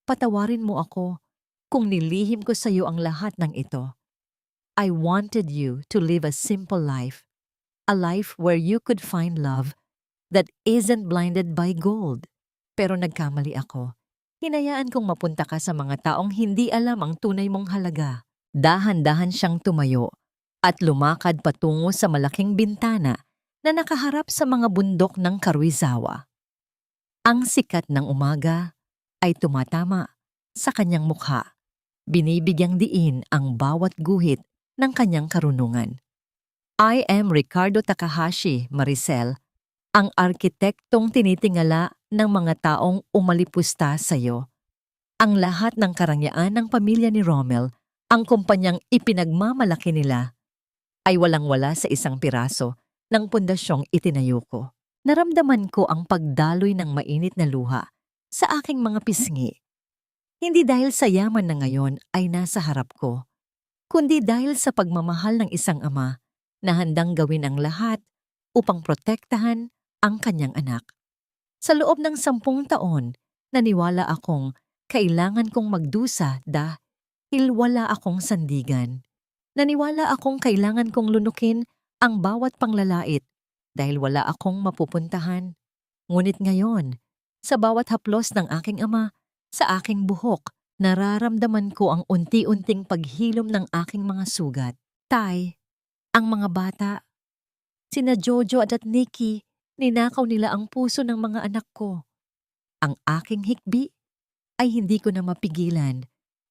Speaker 1: Patawarin mo ako kung nilihim ko sa iyo ang lahat ng ito. I wanted you to live a simple life, a life where you could find love that isn't blinded by gold. Pero nagkamali ako. Hinayaan kong mapunta ka sa mga taong hindi alam ang tunay mong halaga." Dahan-dahan siyang tumayo at lumakad patungo sa malaking bintana na nakaharap sa mga bundok ng Karuizawa. Ang sikat ng umaga ay tumatama sa kanyang mukha. Binibigyang diin ang bawat guhit ng kanyang karunungan. "I am Ricardo Takahashi, Maricel, ang arkitektong tinitingala ng mga taong umalipusta sa iyo. Ang lahat ng karangyaan ng pamilya ni Rommel, ang kumpanyang ipinagmamalaki nila, ay walang-wala sa isang piraso ng pundasyong itinayo ko." Naramdaman ko ang pagdaloy ng mainit na luha sa aking mga pisngi. Hindi dahil sa yaman na ngayon ay nasa harap ko, kundi dahil sa pagmamahal ng isang ama na handang gawin ang lahat upang protektahan ang kanyang anak. Sa loob ng 10 taon, naniwala akong kailangan kong magdusa dahil wala akong sandigan. Naniwala akong kailangan kong lunukin ang bawat panglalait dahil wala akong mapupuntahan. Ngunit ngayon, sa bawat haplos ng aking ama, sa aking buhok, nararamdaman ko ang unti-unting paghilom ng aking mga sugat. Tay, ang mga bata, sina Jojo at Nikki, ninakaw nila ang puso ng mga anak ko. Ang aking hikbi ay hindi ko na mapigilan.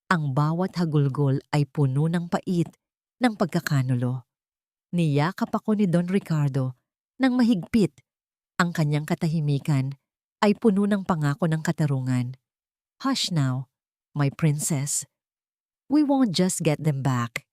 Speaker 1: Ang bawat hagulgol ay puno ng pait ng pagkakanulo. Niyakap ako ni Don Ricardo ng mahigpit. Ang kanyang katahimikan ay puno ng pangako ng katarungan. Hush now, my princess. We won't just get them back.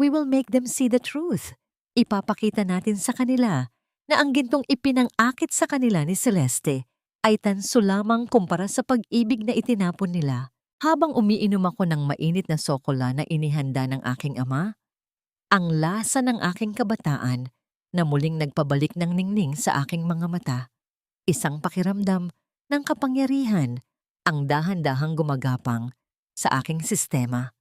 Speaker 1: We will make them see the truth. Ipapakita natin sa kanila na ang gintong ipinang-akit sa kanila ni Celeste ay tanso lamang kumpara sa pag-ibig na itinapon nila. Habang umiinom ako ng mainit na sokola na inihanda ng aking ama, ang lasa ng aking kabataan na muling nagpabalik ng ningning sa aking mga mata. Isang pakiramdam ng kapangyarihan ang dahan-dahang gumagapang sa aking sistema.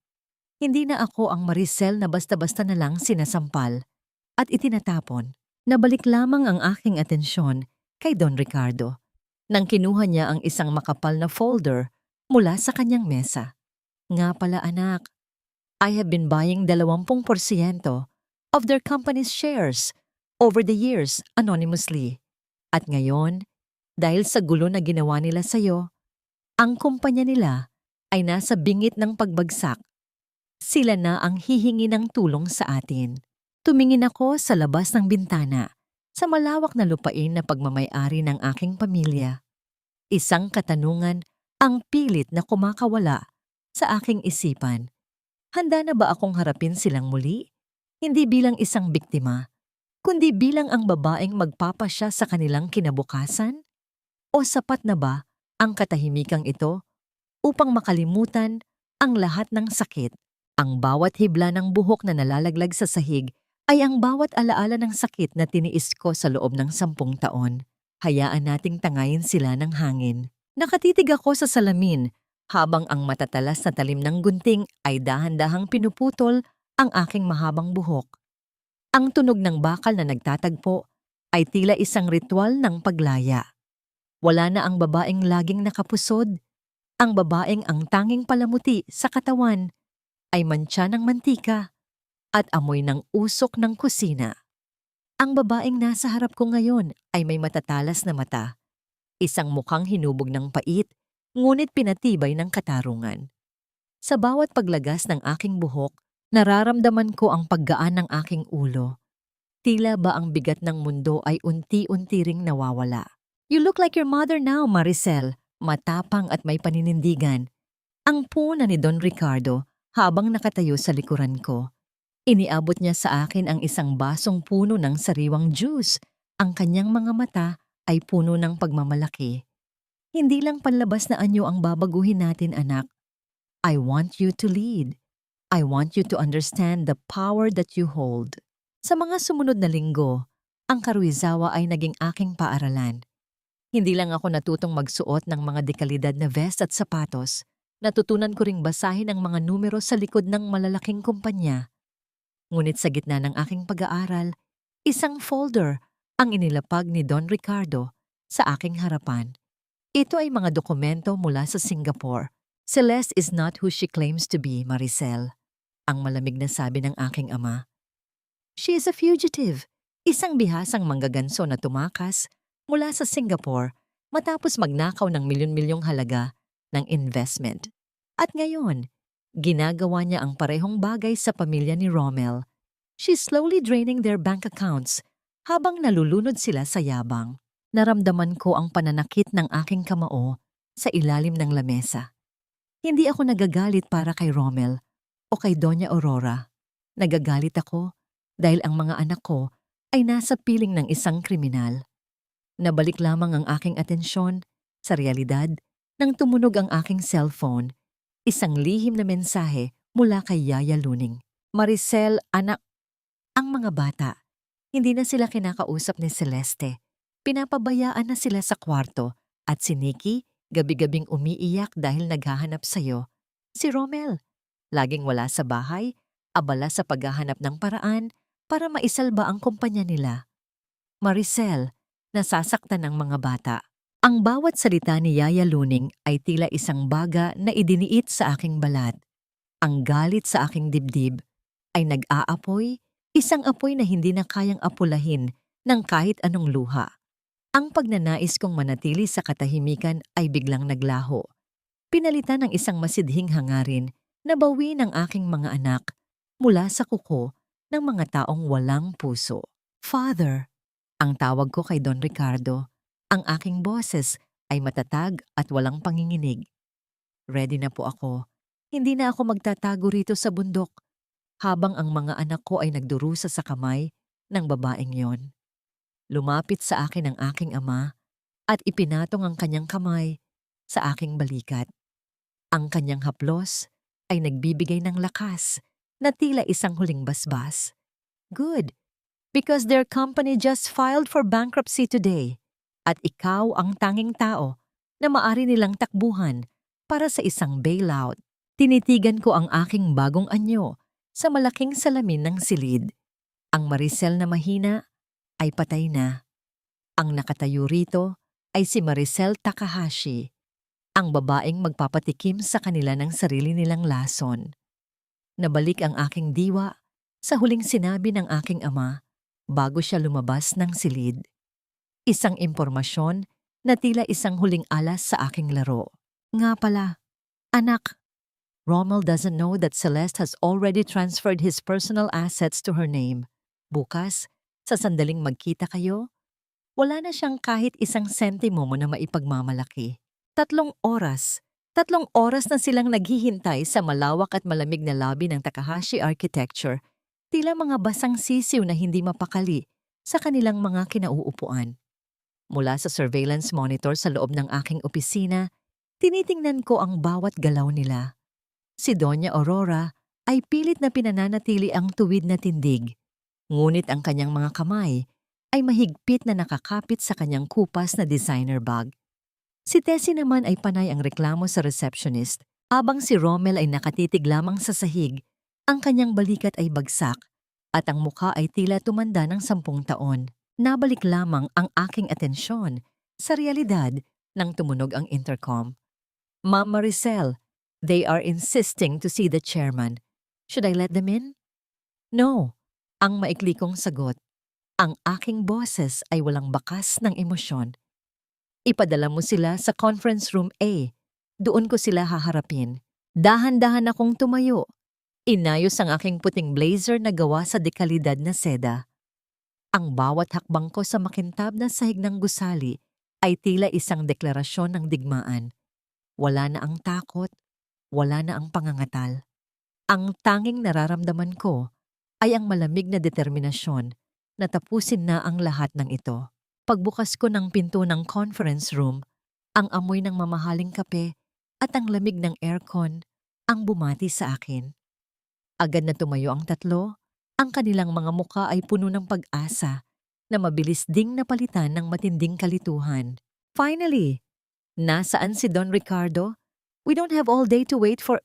Speaker 1: Hindi na ako ang Maricel na basta-basta na lang sinasampal at itinatapon. Nabalik lamang ang aking atensyon kay Don Ricardo nang kinuha niya ang isang makapal na folder mula sa kanyang mesa. Nga pala anak, I have been buying 20% of their company's shares over the years anonymously. At ngayon, dahil sa gulo na ginawa nila sa'yo, ang kumpanya nila ay nasa bingit ng pagbagsak. Sila na ang hihingi ng tulong sa atin. Tumingin ako sa labas ng bintana sa malawak na lupain na pagmamay-ari ng aking pamilya. Isang katanungan ang pilit na kumakawala sa aking isipan. Handa na ba akong harapin silang muli? Hindi bilang isang biktima, kundi bilang ang babaeng magpapasya sa kanilang kinabukasan? O sapat na ba ang katahimikang ito upang makalimutan ang lahat ng sakit? Ang bawat hibla ng buhok na nalalaglag sa sahig ay ang bawat alaala ng sakit na tiniis ko sa loob ng 10 taon. Hayaan nating tangayin sila ng hangin. Nakatitig ako sa salamin habang ang matatalas na talim ng gunting ay dahan-dahang pinuputol ang aking mahabang buhok. Ang tunog ng bakal na nagtatagpo ay tila isang ritual ng paglaya. Wala na ang babaeng laging nakapusod. Ang babaeng ang tanging palamuti sa katawan ay mantsa ng mantika at amoy ng usok ng kusina. Ang babaeng nasa harap ko ngayon ay may matatalas na mata. Isang mukhang hinubog ng pait, ngunit pinatibay ng katarungan. Sa bawat paglagas ng aking buhok, nararamdaman ko ang paggaan ng aking ulo. Tila ba ang bigat ng mundo ay unti-unti ring nawawala. You look like your mother now, Maricel. Matapang at may paninindigan. Ang puna ni Don Ricardo habang nakatayo sa likuran ko. Iniabot niya sa akin ang isang basong puno ng sariwang juice. Ang kanyang mga mata ay puno ng pagmamalaki. Hindi lang panlabas na anyo ang babaguhin natin, anak. I want you to lead. I want you to understand the power that you hold. Sa mga sumunod na linggo, ang Karuizawa ay naging aking paaralan. Hindi lang ako natutong magsuot ng mga dekalidad na vest at sapatos. Natutunan ko ring basahin ang mga numero sa likod ng malalaking kumpanya. Ngunit sa gitna ng aking pag-aaral, isang folder ang inilapag ni Don Ricardo sa aking harapan. Ito ay mga dokumento mula sa Singapore. Celeste is not who she claims to be, Maricel. Ang malamig na sabi ng aking ama. She is a fugitive, isang bihasang manggaganso na tumakas mula sa Singapore matapos magnakaw ng milyon-milyong halaga ng investment. At ngayon, ginagawa niya ang parehong bagay sa pamilya ni Rommel. She's slowly draining their bank accounts habang nalulunod sila sa yabang. Naramdaman ko ang pananakit ng aking kamao sa ilalim ng lamesa. Hindi ako nagagalit para kay Rommel o kay Doña Aurora. Nagagalit ako dahil ang mga anak ko ay nasa piling ng isang kriminal. Nabalik lamang ang aking atensyon sa realidad nang tumunog ang aking cellphone. Isang lihim na mensahe mula kay Yaya Luning. Maricel, anak, ang mga bata, hindi na sila kinakausap ni Celeste. Pinapabayaan na sila sa kwarto at si Nikki gabi-gabing umiiyak dahil naghahanap sa'yo. Si Rommel, laging wala sa bahay, abala sa paghahanap ng paraan para maisalba ang kumpanya nila. Maricel, nasasaktan ng mga bata. Ang bawat salita ni Yaya Luning ay tila isang baga na idiniit sa aking balat. Ang galit sa aking dibdib ay nag-aapoy, isang apoy na hindi na kayang apulahin ng kahit anong luha. Ang pagnanais kong manatili sa katahimikan ay biglang naglaho. Pinalitan ng isang masidhing hangarin na bawiin ang aking mga anak mula sa kuko ng mga taong walang puso. Father, ang tawag ko kay Don Ricardo. Ang aking boses ay matatag at walang panginginig. Ready na po ako. Hindi na ako magtatago rito sa bundok habang ang mga anak ko ay nagdurusa sa kamay ng babaeng yon. Lumapit sa akin ang aking ama at ipinatong ang kanyang kamay sa aking balikat. Ang kanyang haplos ay nagbibigay ng lakas na tila isang huling basbas. Good, because their company just filed for bankruptcy today at ikaw ang tanging tao na maari nilang takbuhan para sa isang bailout. Tinitigan ko ang aking bagong anyo sa malaking salamin ng silid. Ang Maricel na mahina ay patay na. Ang nakatayo rito ay si Maricel Takahashi, ang babaeng magpapatikim sa kanila ng sarili nilang lason. Nabalik ang aking diwa sa huling sinabi ng aking ama bago siya lumabas ng silid. Isang impormasyon na tila isang huling alas sa aking laro. Nga pala, anak, Rommel doesn't know that Celeste has already transferred his personal assets to her name. Bukas, sa sandaling magkita kayo, wala na siyang kahit isang sentimo mo na maipagmamalaki. 3 oras. 3 oras na silang naghihintay sa malawak at malamig na lobby ng Takahashi Architecture, tila mga basang sisiw na hindi mapakali sa kanilang mga kinauupuan. Mula sa surveillance monitor sa loob ng aking opisina, tinitingnan ko ang bawat galaw nila. Si Doña Aurora ay pilit na pinananatili ang tuwid na tindig, ngunit ang kanyang mga kamay ay mahigpit na nakakapit sa kanyang kupas na designer bag. Si Tessie naman ay panay ang reklamo sa receptionist, habang si Rommel ay nakatitig lamang sa sahig, ang kanyang balikat ay bagsak at ang mukha ay tila tumanda ng 10 taon. Nabalik lamang ang aking atensyon sa realidad nang tumunog ang intercom. Ma'am Maricel, they are insisting to see the chairman. Should I let them in? No, ang maikli kong sagot. Ang aking boses ay walang bakas ng emosyon. Ipadala mo sila sa conference room A. Doon ko sila haharapin. Dahan-dahan akong tumayo. Inayos ang aking puting blazer na gawa sa dekalidad na seda. Ang bawat hakbang ko sa makintab na sahig ng gusali ay tila isang deklarasyon ng digmaan. Wala na ang takot, wala na ang pangangatal. Ang tanging nararamdaman ko ay ang malamig na determinasyon na tapusin na ang lahat ng ito. Pagbukas ko ng pinto ng conference room, ang amoy ng mamahaling kape at ang lamig ng aircon ang bumati sa akin. Agad na tumayo ang tatlo. Ang kanilang mga muka ay puno ng pag-asa na mabilis ding napalitan ng matinding kalituhan. Finally, nasaan si Don Ricardo? We don't have all day to wait for...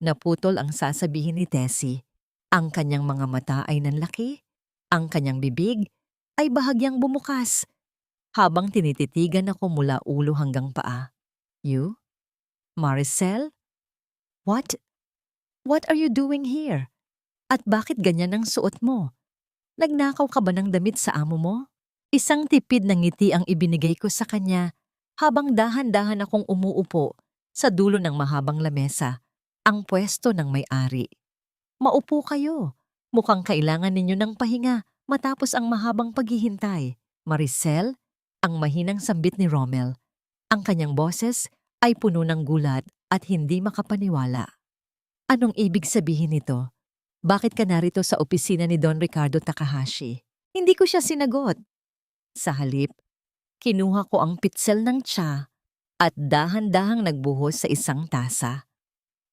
Speaker 1: Naputol ang sasabihin ni Tessie. Ang kanyang mga mata ay nanlaki. Ang kanyang bibig ay bahagyang bumukas. Habang tinititigan ako mula ulo hanggang paa. You? Maricel? What? What are you doing here? At bakit ganyan ang suot mo? Nagnakaw ka ba ng damit sa amo mo? Isang tipid ng ngiti ang ibinigay ko sa kanya habang dahan-dahan akong umuupo sa dulo ng mahabang lamesa, ang pwesto ng may-ari. Maupo kayo. Mukhang kailangan ninyo ng pahinga matapos ang mahabang paghihintay. Maricel, ang mahinang sambit ni Rommel. Ang kanyang boses ay puno ng gulat at hindi makapaniwala. Anong ibig sabihin nito? Bakit ka narito sa opisina ni Don Ricardo Takahashi? Hindi ko siya sinagot. Sa halip, kinuha ko ang pitsel ng tsa at dahan-dahang nagbuhos sa isang tasa.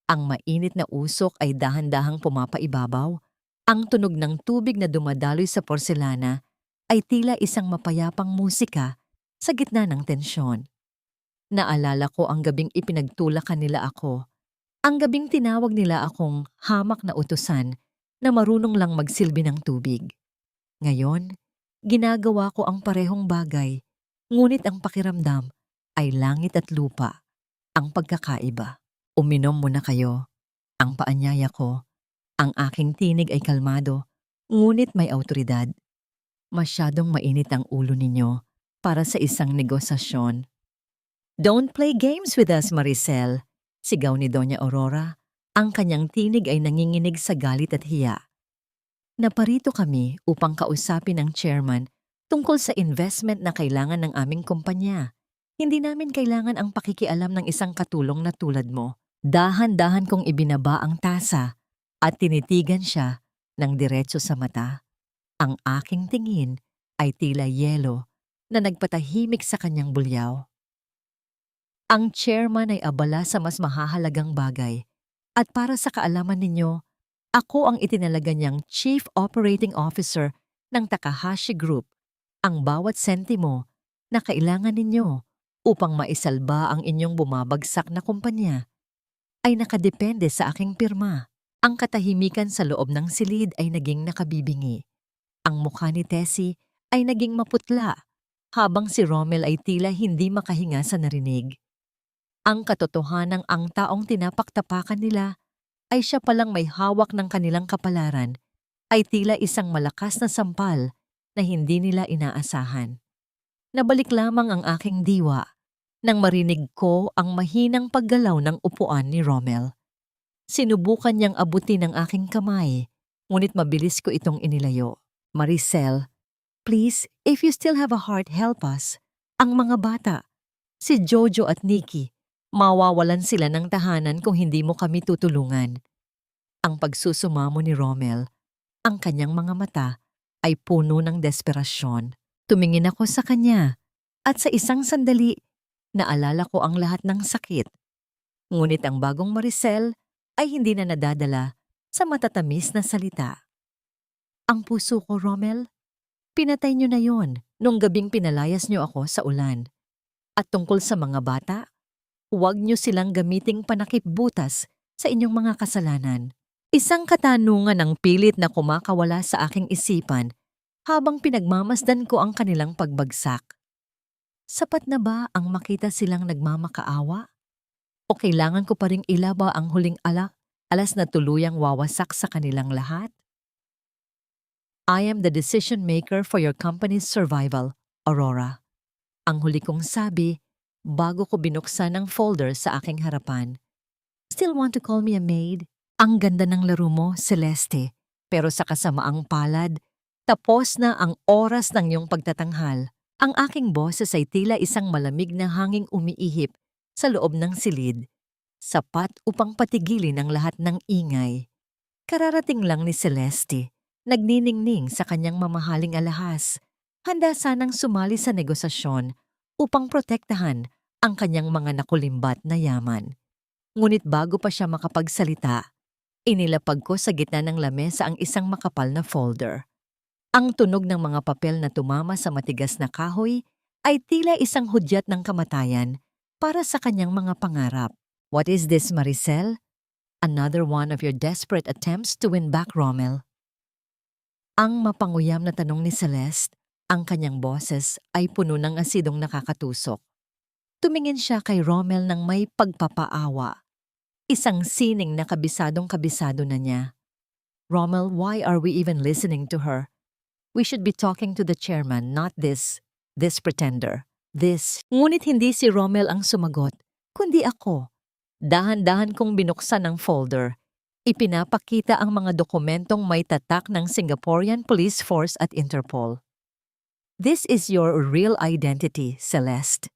Speaker 1: Ang mainit na usok ay dahan-dahang pumapaibabaw. Ang tunog ng tubig na dumadaloy sa porselana ay tila isang mapayapang musika sa gitna ng tensyon. Naalala ko ang gabing ipinagtulakan nila ako. Ang gabing tinawag nila akong hamak na utusan na marunong lang magsilbi ng tubig. Ngayon, ginagawa ko ang parehong bagay, ngunit ang pakiramdam ay langit at lupa ang pagkakaiba. Uminom muna kayo. Ang paanyaya ko, ang aking tinig ay kalmado, ngunit may awtoridad. Masyadong mainit ang ulo ninyo para sa isang negosasyon. Don't play games with us, Maricel, sigaw ni Doña Aurora. Ang kanyang tinig ay nanginginig sa galit at hiya. Naparito kami upang kausapin ang chairman tungkol sa investment na kailangan ng aming kumpanya. Hindi namin kailangan ang pakikialam ng isang katulong na tulad mo. Dahan-dahan kong ibinaba ang tasa at tinitigan siya ng diretso sa mata. Ang aking tingin ay tila yelo na nagpatahimik sa kanyang bulyaw. Ang chairman ay abala sa mas mahahalagang bagay at para sa kaalaman ninyo, ako ang itinalaga niyang Chief Operating Officer ng Takahashi Group. Ang bawat sentimo na kailangan ninyo upang maisalba ang inyong bumabagsak na kumpanya ay nakadepende sa aking pirma. Ang katahimikan sa loob ng silid ay naging nakabibingi. Ang mukha ni Tessie ay naging maputla habang si Rommel ay tila hindi makahinga sa narinig. Ang katotohanang ang taong tinapaktapakan nila ay siya palang may hawak ng kanilang kapalaran ay tila isang malakas na sampal na hindi nila inaasahan. Nabalik lamang ang aking diwa nang marinig ko ang mahinang paggalaw ng upuan ni Rommel. Sinubukan niyang abutin ang aking kamay, ngunit mabilis ko itong inilayo. Maricel, please, if you still have a heart, help us. Ang mga bata, si Jojo at Nikki, mawawalan sila ng tahanan kung hindi mo kami tutulungan. Ang pagsusumamo ni Rommel, ang kanyang mga mata ay puno ng desperasyon. Tumingin ako sa kanya at sa isang sandali, naalala ko ang lahat ng sakit. Ngunit ang bagong Maricel ay hindi na nadadala sa matatamis na salita. Ang puso ko, Rommel, pinatay niyo na yon nung gabing pinalayas niyo ako sa ulan. At tungkol sa mga bata, huwag niyo silang gamiting panakip-butas sa inyong mga kasalanan. Isang katanungan ang pilit na kumakawala sa aking isipan habang pinagmamasdan ko ang kanilang pagbagsak. Sapat na ba ang makita silang nagmamakaawa? O kailangan ko pa ring ilaba ang huling alas na tuluyang wawasak sa kanilang lahat? I am the decision maker for your company's survival, Aurora. Ang huli kong sabi bago ko binuksan ang folder sa aking harapan. Still want to call me a maid? Ang ganda ng laro mo, Celeste. Pero sa kasamaang palad, tapos na ang oras ng iyong pagtatanghal. Ang aking boses ay tila isang malamig na hanging umiihip sa loob ng silid. Sapat upang patigilin ang lahat ng ingay. Kararating lang ni Celeste. Nagniningning sa kanyang mamahaling alahas. Handa sanang sumali sa negosasyon upang protektahan ang kanyang mga nakulimbat na yaman. Ngunit bago pa siya makapagsalita, inilapag ko sa gitna ng lamesa ang isang makapal na folder. Ang tunog ng mga papel na tumama sa matigas na kahoy ay tila isang hudyat ng kamatayan para sa kanyang mga pangarap. What is this, Maricel? Another one of your desperate attempts to win back Rommel? Ang mapanguyam na tanong ni Celeste, ang kanyang boses ay puno ng asidong nakakatusok. Tumingin siya kay Rommel ng may pagpapaawa. Isang sining na kabisadong-kabisado na niya. Rommel, why are we even listening to her? We should be talking to the chairman, not this pretender. Ngunit hindi si Rommel ang sumagot, kundi ako. Dahan-dahan kong binuksan ang folder. Ipinapakita ang mga dokumentong may tatak ng Singaporean Police Force at Interpol. This is your real identity, Celeste.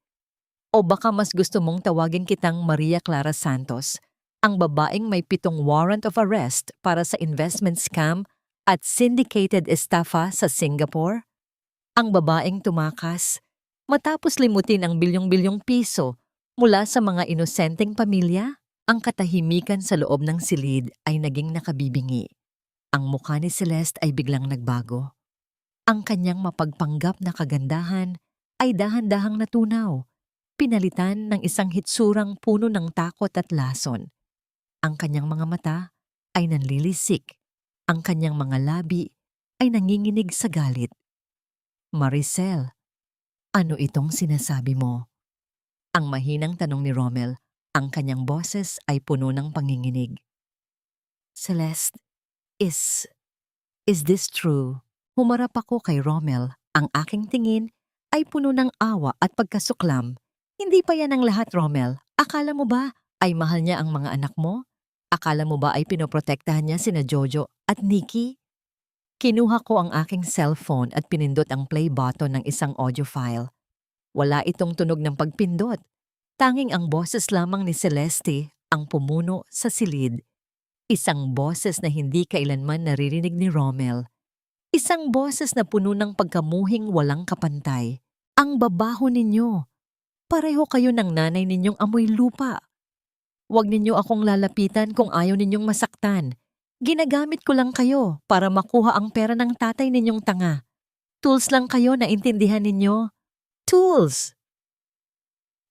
Speaker 1: O baka mas gusto mong tawagin kitang Maria Clara Santos, ang babaeng may 7 warrant of arrest para sa investment scam at syndicated estafa sa Singapore? Ang babaeng tumakas matapos limutin ang bilyong-bilyong piso mula sa mga inosenteng pamilya? Ang katahimikan sa loob ng silid ay naging nakabibingi. Ang mukha ni Celeste ay biglang nagbago. Ang kanyang mapagpanggap na kagandahan ay dahan-dahang natunaw, pinalitan ng isang hitsurang puno ng takot at lason. Ang kanyang mga mata ay nanlilisik. Ang kanyang mga labi ay nanginginig sa galit. Maricel, ano itong sinasabi mo? Ang mahinang tanong ni Rommel, ang kanyang boses ay puno ng panginginig. Celeste, is this true? Humarap ako kay Rommel. Ang aking tingin ay puno ng awa at pagkasuklam. Hindi pa yan ang lahat, Rommel. Akala mo ba ay mahal niya ang mga anak mo? Akala mo ba ay pinoprotektahan niya sina Jojo at Nikki? Kinuha ko ang aking cellphone at pinindot ang play button ng isang audio file. Wala itong tunog ng pagpindot. Tanging ang boses lamang ni Celeste ang pumuno sa silid. Isang boses na hindi kailanman naririnig ni Rommel. Isang boses na puno ng pagkamuhing walang kapantay. Ang babaho ninyo. Pareho kayo ng nanay ninyong amoy lupa. Huwag ninyo akong lalapitan kung ayaw ninyong masaktan. Ginagamit ko lang kayo para makuha ang pera ng tatay ninyong tanga. Tools lang kayo na intindihan ninyo. Tools!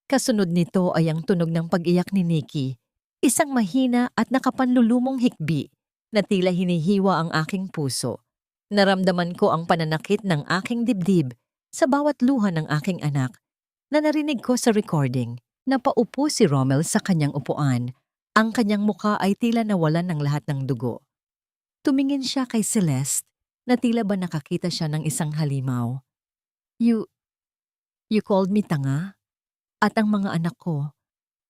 Speaker 1: Kasunod nito ay ang tunog ng pag-iyak ni Nikki. Isang mahina at nakapanlulumong hikbi na tila hinihiwa ang aking puso. Naramdaman ko ang pananakit ng aking dibdib sa bawat luha ng aking anak na narinig ko sa recording. Napaupo si Rommel sa kanyang upuan. Ang kanyang muka ay tila nawalan ng lahat ng dugo. Tumingin siya kay Celeste na tila ba nakakita siya ng isang halimaw. You called me tanga? At ang mga anak ko,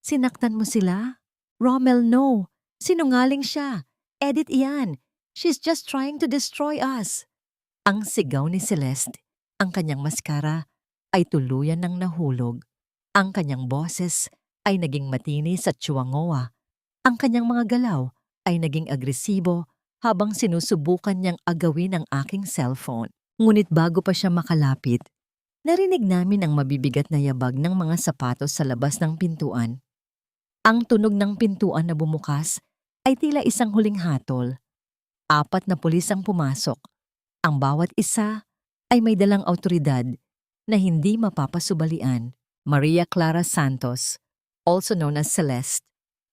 Speaker 1: sinaktan mo sila? Rommel, no. Sinungaling siya. Edit iyan. She's just trying to destroy us. Ang sigaw ni Celeste, ang kanyang maskara, ay tuluyan ng nahulog. Ang kanyang boses ay naging matinis at tsuwangoa. Ang kanyang mga galaw ay naging agresibo habang sinusubukan niyang agawin ang aking cellphone. Ngunit bago pa siya makalapit, narinig namin ang mabibigat na yabag ng mga sapatos sa labas ng pintuan. Ang tunog ng pintuan na bumukas ay tila isang huling hatol. 4 na pulis ang pumasok. Ang bawat isa ay may dalang awtoridad na hindi mapapasubalian. Maria Clara Santos, also known as Celeste,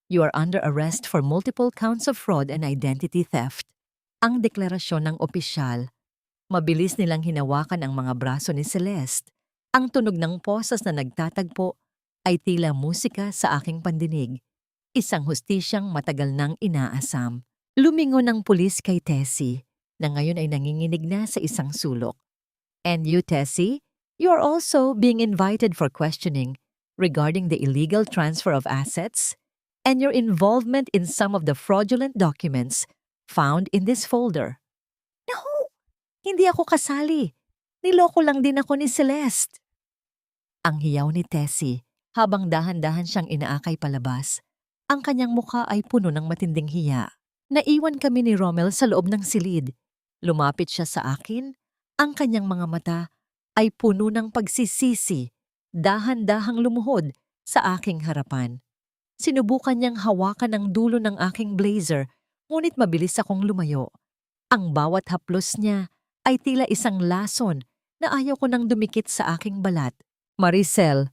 Speaker 1: you are under arrest for multiple counts of fraud and identity theft. Ang deklarasyon ng opisyal. Mabilis nilang hinawakan ang mga braso ni Celeste. Ang tunog ng posas na nagtatagpo ay tila musika sa aking pandinig. Isang hustisyang matagal nang inaasam. Lumingon ang pulis kay Tessie, na ngayon ay nanginginig na sa isang sulok. And you, Tessie, you are also being invited for questioning regarding the illegal transfer of assets and your involvement in some of the fraudulent documents found in this folder. No! Hindi ako kasali. Niloko lang din ako ni Celeste. Ang hiyaw ni Tessie habang dahan-dahan siyang inaakay palabas. Ang kanyang mukha ay puno ng matinding hiya. Naiwan kami ni Rommel sa loob ng silid. Lumapit siya sa akin. Ang kanyang mga mata ay puno ng pagsisisi. Dahan-dahang lumuhod sa aking harapan. Sinubukan niyang hawakan ang dulo ng aking blazer, ngunit mabilis akong lumayo. Ang bawat haplos niya ay tila isang lason na ayaw ko nang dumikit sa aking balat. Maricel,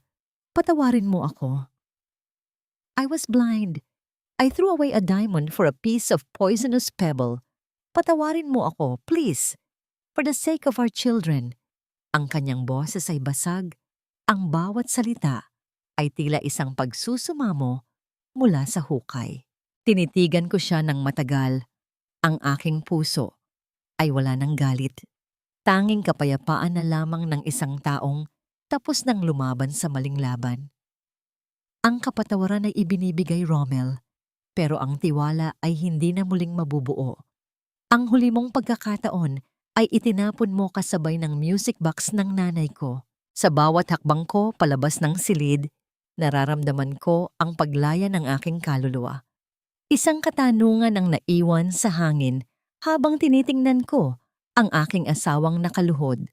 Speaker 1: patawarin mo ako. I was blind. I threw away a diamond for a piece of poisonous pebble. Patawarin mo ako, please. For the sake of our children. Ang kanyang boses ay basag. Ang bawat salita ay tila isang pagsusumamo mula sa hukay. Tinitigan ko siya ng matagal. Ang aking puso ay wala ng galit. Tanging kapayapaan na lamang ng isang taong tapos nang lumaban sa maling laban. Ang kapatawaran ay ibinibigay, Rommel, pero ang tiwala ay hindi na muling mabubuo. Ang huli mong pagkakataon ay itinapon mo kasabay ng music box ng nanay ko. Sa bawat hakbang ko palabas ng silid, nararamdaman ko ang paglaya ng aking kaluluwa. Isang katanungan ang naiwan sa hangin habang tinitingnan ko ang aking asawang nakaluhod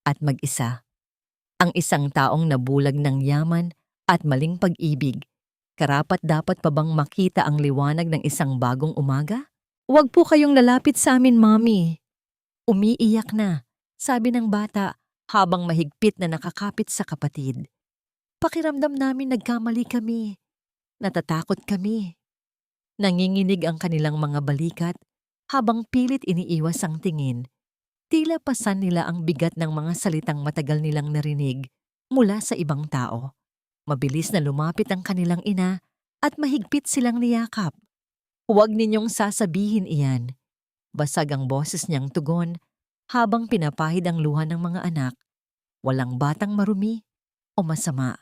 Speaker 1: at mag-isa. Ang isang taong nabulag ng yaman at maling pag-ibig. Karapat-dapat pa bang makita ang liwanag ng isang bagong umaga? Huwag po kayong lalapit sa amin, Mommy. Umiiyak na, sabi ng bata habang mahigpit na nakakapit sa kapatid. Pakiramdam namin nagkamali kami. Natatakot kami. Nanginginig ang kanilang mga balikat habang pilit iniiwas ang tingin. Tila pasan nila ang bigat ng mga salitang matagal nilang narinig mula sa ibang tao. Mabilis na lumapit ang kanilang ina at mahigpit silang niyakap. Huwag ninyong sasabihin iyan. Basag ang boses niyang tugon habang pinapahid ang luha ng mga anak. Walang batang marumi o masama.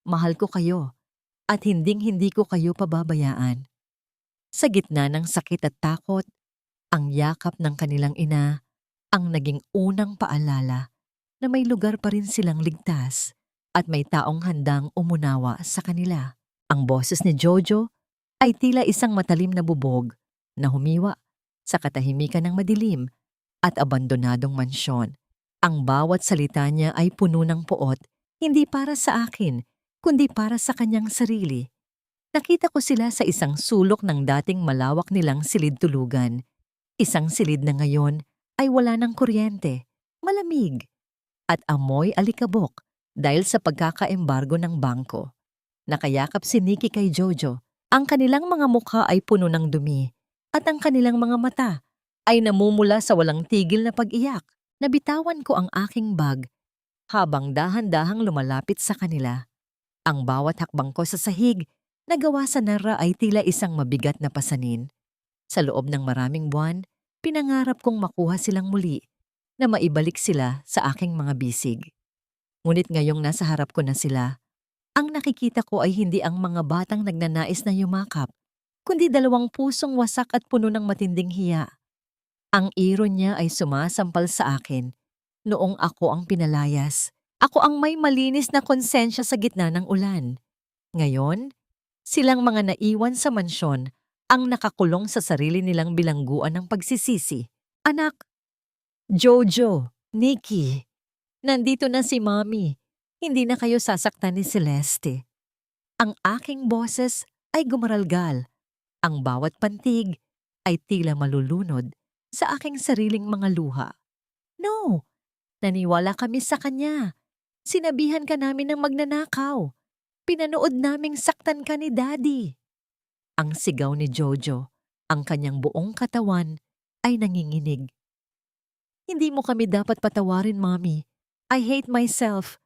Speaker 1: Mahal ko kayo at hinding-hindi ko kayo pababayaan. Sa gitna ng sakit at takot, ang yakap ng kanilang ina ang naging unang paalala na may lugar pa rin silang ligtas at may taong handang umunawa sa kanila. Ang boses ni Jojo ay tila isang matalim na bubog na humiwa sa katahimikan ng madilim at abandonadong mansyon. Ang bawat salita niya ay puno ng poot, hindi para sa akin, kundi para sa kanyang sarili. Nakita ko sila sa isang sulok ng dating malawak nilang silid-tulugan. Isang silid na ngayon ay wala ng kuryente, malamig, at amoy alikabok dahil sa pagkakaembargo ng bangko. Nakayakap si Nikki kay Jojo. Ang kanilang mga mukha ay puno ng dumi at ang kanilang mga mata ay namumula sa walang tigil na pag-iyak. Nabitawan ko ang aking bag habang dahan-dahang lumalapit sa kanila. Ang bawat hakbang ko sa sahig na gawa sa nara ay tila isang mabigat na pasanin. Sa loob ng maraming buwan, pinangarap kong makuha silang muli na maibalik sila sa aking mga bisig. Ngunit ngayong nasa harap ko na sila, ang nakikita ko ay hindi ang mga batang nagnanais na yumakap, kundi dalawang pusong wasak at puno ng matinding hiya. Ang iro niya ay sumasampal sa akin noong ako ang pinalayas. Ako ang may malinis na konsensya sa gitna ng ulan. Ngayon, silang mga naiwan sa mansyon ang nakakulong sa sarili nilang bilangguan ng pagsisisi. Anak, Jojo, Nikki, nandito na si Mommy. Hindi na kayo sasaktan ni Celeste. Ang aking boses ay gumaralgal. Ang bawat pantig ay tila malulunod sa aking sariling mga luha. No, naniwala kami sa kanya. Sinabihan ka namin ng magnanakaw. Pinanood naming saktan ka ni Daddy. Ang sigaw ni Jojo, ang kanyang buong katawan ay nanginginig. Hindi mo kami dapat patawarin, Mommy. I hate myself.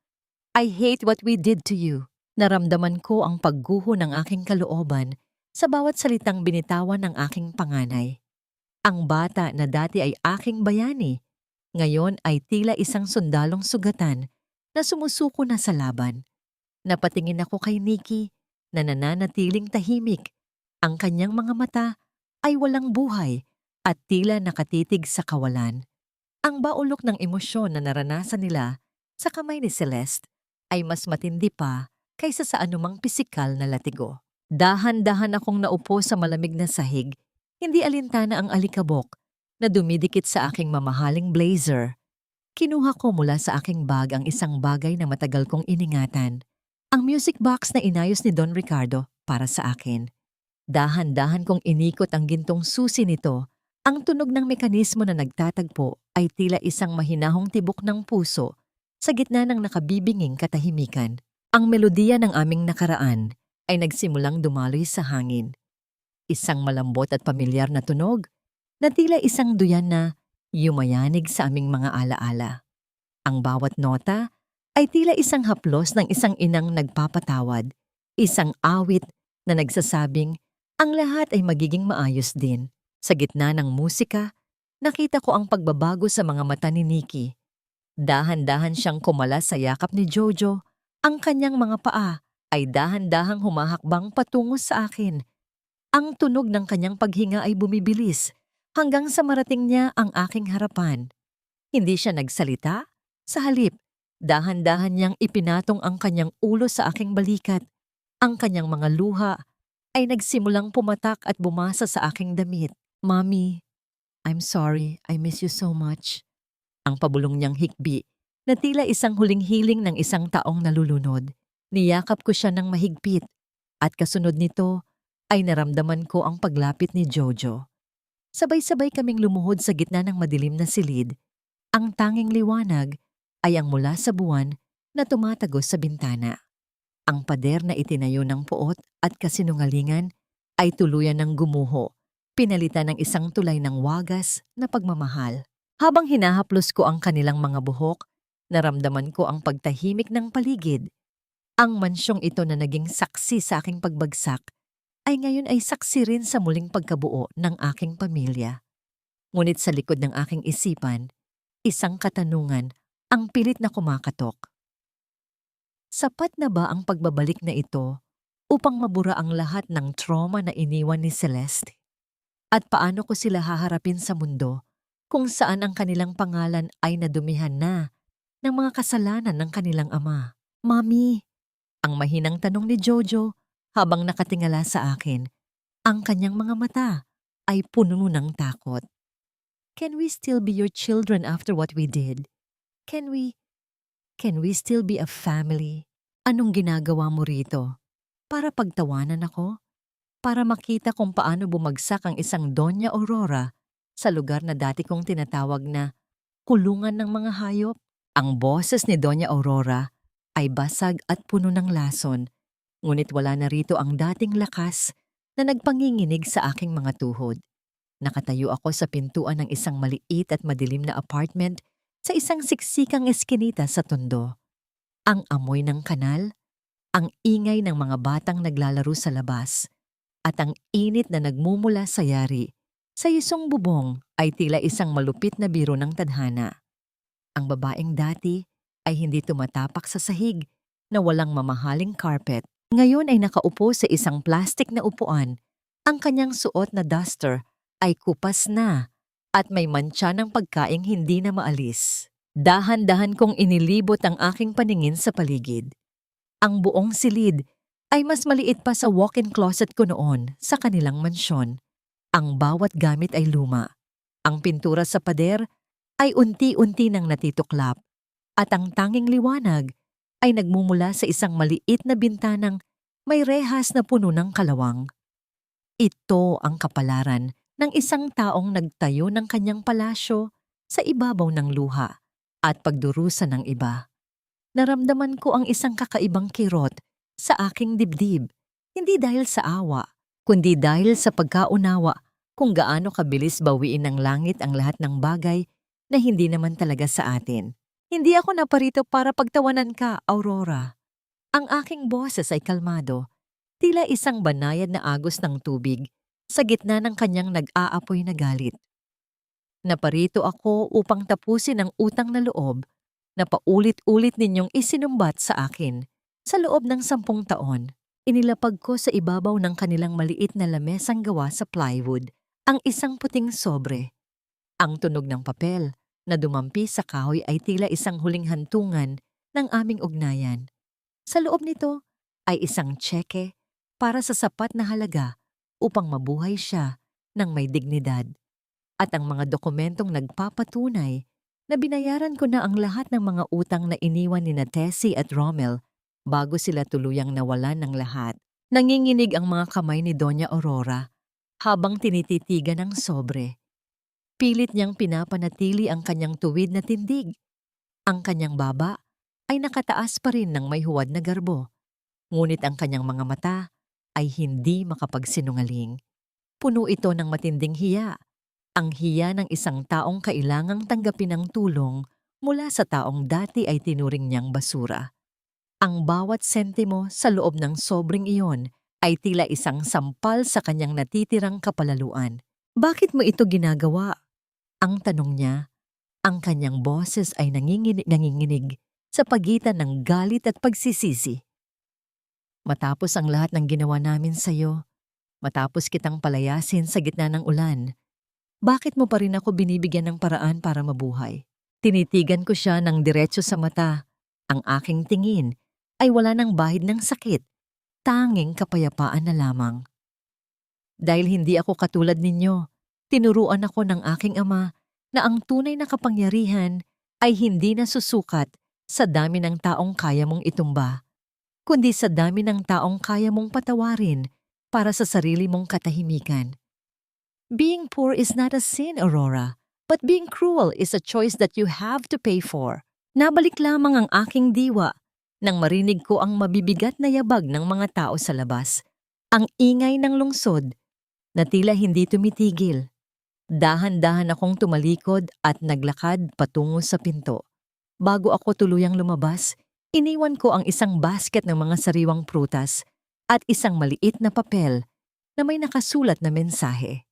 Speaker 1: I hate what we did to you. Naramdaman ko ang pagguho ng aking kalooban sa bawat salitang binitawan ng aking panganay. Ang bata na dati ay aking bayani, ngayon ay tila isang sundalong sugatan na sumusuko na sa laban. Napatingin ako kay Nikki na nananatiling tahimik. Ang kanyang mga mata ay walang buhay at tila nakatitig sa kawalan. Ang baulok ng emosyon na naranasan nila sa kamay ni Celeste ay mas matindi pa kaysa sa anumang pisikal na latigo. Dahan-dahan akong naupo sa malamig na sahig, hindi alintana ang alikabok na dumidikit sa aking mamahaling blazer. Kinuha ko mula sa aking bag ang isang bagay na matagal kong iningatan, ang music box na inayos ni Don Ricardo para sa akin. Dahan-dahan kong inikot ang gintong susi nito. Ang tunog ng mekanismo na nagtatagpo ay tila isang mahinahong tibok ng puso sa gitna ng nakabibinging katahimikan. Ang melodiya ng aming nakaraan ay nagsimulang dumaloy sa hangin. Isang malambot at pamilyar na tunog na tila isang duyan na yumayanig sa aming mga alaala. Ang bawat nota ay tila isang haplos ng isang inang nagpapatawad, isang awit na nagsasabing ang lahat ay magiging maayos din. Sa gitna ng musika, nakita ko ang pagbabago sa mga mata ni Nikki. Dahan-dahan siyang kumala sa yakap ni Jojo. Ang kanyang mga paa ay dahan-dahang humahakbang patungo sa akin. Ang tunog ng kanyang paghinga ay bumibilis hanggang sa marating niya ang aking harapan. Hindi siya nagsalita. Sa halip, dahan-dahan niyang ipinatong ang kanyang ulo sa aking balikat. Ang kanyang mga luha ay nagsimulang pumatak at bumasa sa aking damit. Mommy, I'm sorry. I miss you so much. Ang pabulong niyang hikbi na tila isang huling hiling ng isang taong nalulunod. Niyakap ko siya ng mahigpit at kasunod nito ay naramdaman ko ang paglapit ni Jojo. Sabay-sabay kaming lumuhod sa gitna ng madilim na silid. Ang tanging liwanag ay ang mula sa buwan na tumatagos sa bintana. Ang pader na itinayo ng puot at kasinungalingan ay tuluyan ng gumuho, pinalitan ng isang tulay ng wagas na pagmamahal. Habang hinahaplos ko ang kanilang mga buhok, naramdaman ko ang pagtahimik ng paligid. Ang mansyong ito na naging saksi sa aking pagbagsak ay ngayon ay saksi rin sa muling pagkabuo ng aking pamilya. Ngunit sa likod ng aking isipan, isang katanungan ang pilit na kumakatok. Sapat na ba ang pagbabalik na ito upang mabura ang lahat ng trauma na iniwan ni Celeste? At paano ko sila haharapin sa mundo kung saan ang kanilang pangalan ay nadumihan na ng mga kasalanan ng kanilang ama? Mami, ang mahinang tanong ni Jojo habang nakatingala sa akin. Ang kanyang mga mata ay puno ng takot. Can we still be your children after what we did? Can we still be a family? Anong ginagawa mo rito? Para pagtawanan ako? Para makita kung paano bumagsak ang isang Doña Aurora sa lugar na dati kong tinatawag na kulungan ng mga hayop? Ang boses ni Doña Aurora ay basag at puno ng lason, ngunit wala na rito ang dating lakas na nagpanginginig sa aking mga tuhod. Nakatayo ako sa pintuan ng isang maliit at madilim na apartment sa isang siksikang eskinita sa Tondo. Ang amoy ng kanal, ang ingay ng mga batang naglalaro sa labas, at ang init na nagmumula sa yari sa isang bubong ay tila isang malupit na biro ng tadhana. Ang babaeng dati ay hindi tumatapak sa sahig na walang mamahaling carpet. Ngayon ay nakaupo sa isang plastik na upuan. Ang kanyang suot na duster ay kupas na at may mantsa ng pagkaing hindi na maalis. Dahan-dahan kong inilibot ang aking paningin sa paligid. Ang buong silid ay mas maliit pa sa walk-in closet ko noon sa kanilang mansyon. Ang bawat gamit ay luma. Ang pintura sa pader ay unti-unti nang natituklap at ang tanging liwanag ay nagmumula sa isang maliit na bintanang may rehas na puno ng kalawang. Ito ang kapalaran ng isang taong nagtayo ng kanyang palasyo sa ibabaw ng luha at pagdurusa ng iba. Naramdaman ko ang isang kakaibang kirot sa aking dibdib, hindi dahil sa awa, kundi dahil sa pagkaunawa kung gaano kabilis bawiin ng langit ang lahat ng bagay na hindi naman talaga sa atin. Hindi ako naparito para pagtawanan ka, Aurora. Ang aking boses ay kalmado, tila isang banayad na agos ng tubig sa gitna ng kanyang nag-aapoy na galit. Naparito ako upang tapusin ang utang na loob na paulit-ulit ninyong isinumbat sa akin sa loob ng 10 taon. Inilapag ko sa ibabaw ng kanilang maliit na lamesang gawa sa plywood ang isang puting sobre. Ang tunog ng papel na dumampi sa kahoy ay tila isang huling hantungan ng aming ugnayan. Sa loob nito ay isang tseke para sa sapat na halaga upang mabuhay siya ng may dignidad. At ang mga dokumentong nagpapatunay na binayaran ko na ang lahat ng mga utang na iniwan ni Tessie at Rommel bago sila tuluyang nawalan ng lahat. Nanginginig ang mga kamay ni Doña Aurora habang tinititigan ng sobre. Pilit niyang pinapanatili ang kanyang tuwid na tindig. Ang kanyang baba ay nakataas pa rin ng may huwad na garbo. Ngunit ang kanyang mga mata ay hindi makapagsinungaling. Puno ito ng matinding hiya. Ang hiya ng isang taong kailangang tanggapin ang tulong mula sa taong dati ay tinuring niyang basura. Ang bawat sentimo sa loob ng sobreng iyon ay tila isang sampal sa kanyang natitirang kapalaluan. Bakit mo ito ginagawa? Ang tanong niya, ang kanyang boses ay nanginginig sa pagitan ng galit at pagsisisi. Matapos ang lahat ng ginawa namin sa iyo, matapos kitang palayasin sa gitna ng ulan, bakit mo pa rin ako binibigyan ng paraan para mabuhay? Tinitigan ko siya ng diretso sa mata. Ang aking tingin ay wala ng bahid ng sakit, tanging kapayapaan na lamang. Dahil hindi ako katulad ninyo, tinuruan ako ng aking ama na ang tunay na kapangyarihan ay hindi nasusukat sa dami ng taong kaya mong itumba, kundi sa dami ng taong kaya mong patawarin para sa sarili mong katahimikan. Being poor is not a sin, Aurora, but being cruel is a choice that you have to pay for. Nabalik lamang ang aking diwa nang marinig ko ang mabibigat na yabag ng mga tao sa labas, ang ingay ng lungsod na tila hindi tumitigil. Dahan-dahan akong tumalikod at naglakad patungo sa pinto. Bago ako tuluyang lumabas, Iniwan ko ang isang basket ng mga sariwang prutas at isang maliit na papel na may nakasulat na mensahe.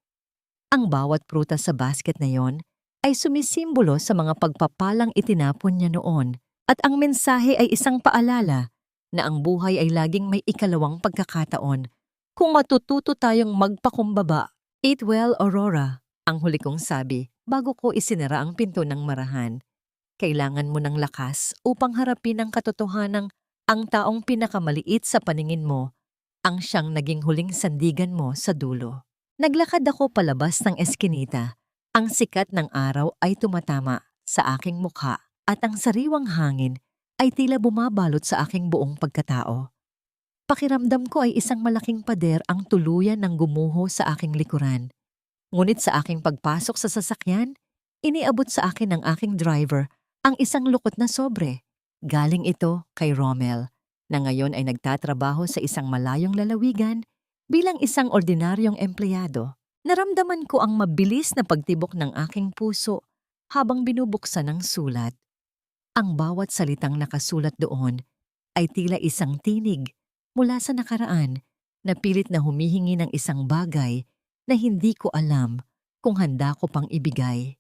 Speaker 1: Ang bawat prutas sa basket na yon ay sumisimbolo sa mga pagpapalang itinapon niya noon at ang mensahe ay isang paalala na ang buhay ay laging may ikalawang pagkakataon kung matututo tayong magpakumbaba. Eat well, Aurora, ang huli kong sabi bago ko isinara ang pinto ng marahan. Kailangan mo ng lakas upang harapin ang katotohanang ang taong pinakamaliit sa paningin mo ang siyang naging huling sandigan mo sa dulo. Naglakad ako palabas ng eskinita. Ang sikat ng araw ay tumatama sa aking mukha at ang sariwang hangin ay tila bumabalot sa aking buong pagkatao. Pakiramdam ko ay isang malaking pader ang tuluyan ng gumuho sa aking likuran. Ngunit sa aking pagpasok sa sasakyan, iniabot sa akin ng aking driver ang isang lukot na sobre. Galing ito kay Rommel, na ngayon ay nagtatrabaho sa isang malayong lalawigan bilang isang ordinaryong empleyado. Naramdaman ko ang mabilis na pagtibok ng aking puso habang binubuksan ang sulat. Ang bawat salitang nakasulat doon ay tila isang tinig mula sa nakaraan na pilit na humihingi ng isang bagay na hindi ko alam kung handa ko pang ibigay.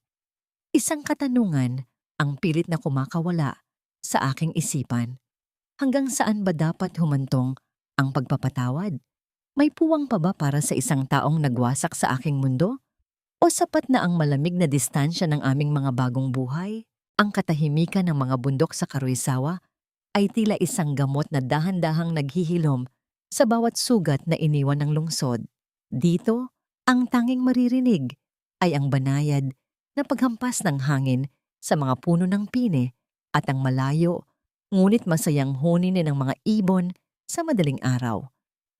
Speaker 1: Isang katanungan ang pilit na kumakawala sa aking isipan. Hanggang saan ba dapat humantong ang pagpapatawad? May puwang pa ba para sa isang taong nagwasak sa aking mundo? O sapat na ang malamig na distansya ng aming mga bagong buhay? Ang katahimikan ng mga bundok sa Karuisawa ay tila isang gamot na dahan-dahang naghihilom sa bawat sugat na iniwan ng lungsod. Dito, ang tanging maririnig ay ang banayad na paghampas ng hangin sa mga puno ng pine at ang malayo, ngunit masayang huni ng mga ibon sa madaling araw.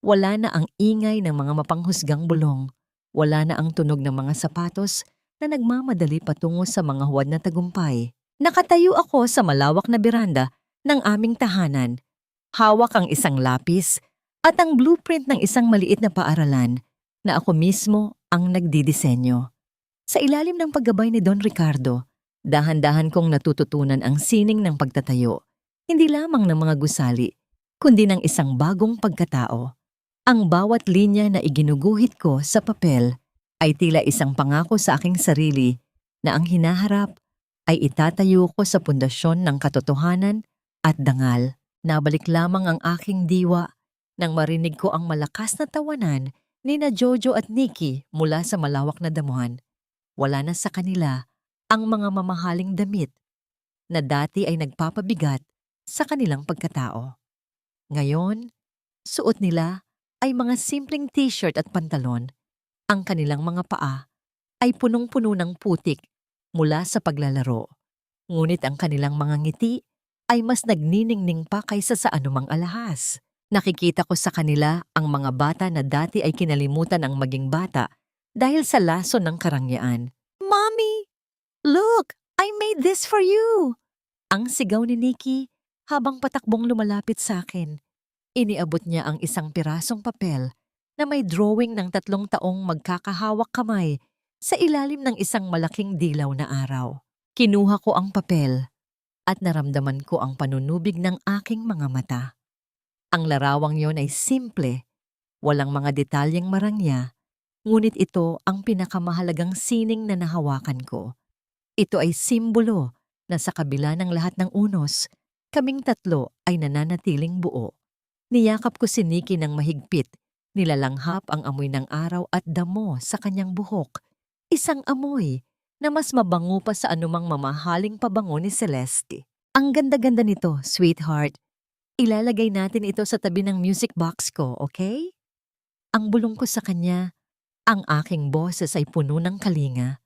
Speaker 1: Wala na ang ingay ng mga mapanghusgang bulong. Wala na ang tunog ng mga sapatos na nagmamadali patungo sa mga huwad na tagumpay. Nakatayo ako sa malawak na beranda ng aming tahanan. Hawak ang isang lapis at ang blueprint ng isang maliit na paaralan na ako mismo ang nagdidisenyo. Sa ilalim ng paggabay ni Don Ricardo, dahan-dahan kong natututunan ang sining ng pagtatayo, hindi lamang ng mga gusali, kundi ng isang bagong pagkatao. Ang bawat linya na iginuguhit ko sa papel ay tila isang pangako sa aking sarili na ang hinaharap ay itatayo ko sa pundasyon ng katotohanan at dangal. Nabalik lamang ang aking diwa nang marinig ko ang malakas na tawanan ni na Jojo at Nikki mula sa malawak na damuhan. Wala na sa kanila ang mga mamahaling damit na dati ay nagpapabigat sa kanilang pagkatao. Ngayon, suot nila ay mga simpleng t-shirt at pantalon. Ang kanilang mga paa ay punong-puno ng putik mula sa paglalaro. Ngunit ang kanilang mga ngiti ay mas nagniningning pa kaysa sa anumang alahas. Nakikita ko sa kanila ang mga bata na dati ay kinalimutan ang maging bata dahil sa laso ng karangyaan. "Mommy! Look! I made this for you!" Ang sigaw ni Nikki habang patakbong lumalapit sa akin. Iniabot niya ang isang pirasong papel na may drawing ng 3 taong magkakahawak kamay sa ilalim ng isang malaking dilaw na araw. Kinuha ko ang papel at naramdaman ko ang panunubig ng aking mga mata. Ang larawang yon ay simple, walang mga detalyeng marangya, ngunit ito ang pinakamahalagang sining na nahawakan ko. Ito ay simbolo na sa kabila ng lahat ng unos, kaming 3 ay nananatiling buo. Niyakap ko si Nikki ng mahigpit, nilalanghap ang amoy ng araw at damo sa kanyang buhok. Isang amoy na mas mabango pa sa anumang mamahaling pabango ni Celeste. "Ang ganda-ganda nito, sweetheart. Ilalagay natin ito sa tabi ng music box ko, okay?" Ang bulong ko sa kanya, ang aking boses ay puno ng kalinga.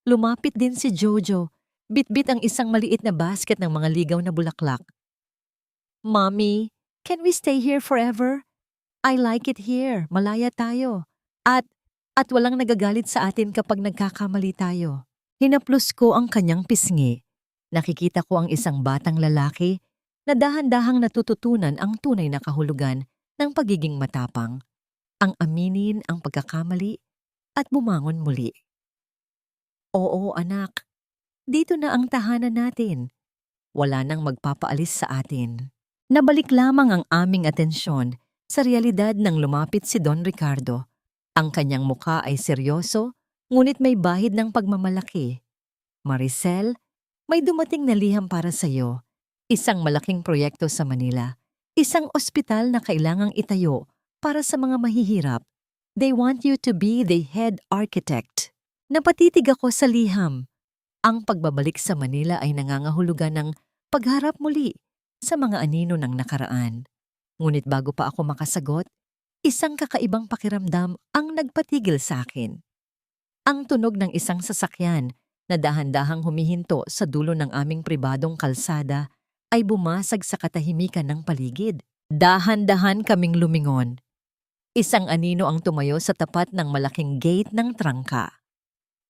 Speaker 1: Lumapit din si Jojo, bitbit ang isang maliit na basket ng mga ligaw na bulaklak. "Mommy, can we stay here forever? I like it here, malaya tayo. At walang nagagalit sa atin kapag nagkakamali tayo." Hinaplos ko ang kanyang pisngi. Nakikita ko ang isang batang lalaki na dahan-dahang natututunan ang tunay na kahulugan ng pagiging matapang, ang aminin ang pagkakamali at bumangon muli. "Oo, anak. Dito na ang tahanan natin. Wala nang magpapaalis sa atin." Nabalik lamang ang aming atensyon sa realidad nang lumapit si Don Ricardo. Ang kanyang muka ay seryoso, ngunit may bahid ng pagmamalaki. Maricel, may dumating na liham para sa iyo. Isang malaking proyekto sa Manila. Isang ospital na kailangang itayo para sa mga mahihirap. They want you to be the head architect. Napatitig ako sa liham. Ang pagbabalik sa Manila ay nangangahulugan ng pagharap muli sa mga anino ng nakaraan. Ngunit bago pa ako makasagot, isang kakaibang pakiramdam ang nagpatigil sa akin. Ang tunog ng isang sasakyan na dahan-dahang humihinto sa dulo ng aming pribadong kalsada ay bumasag sa katahimikan ng paligid. Dahan-dahan kaming lumingon. Isang anino ang tumayo sa tapat ng malaking gate ng trangka.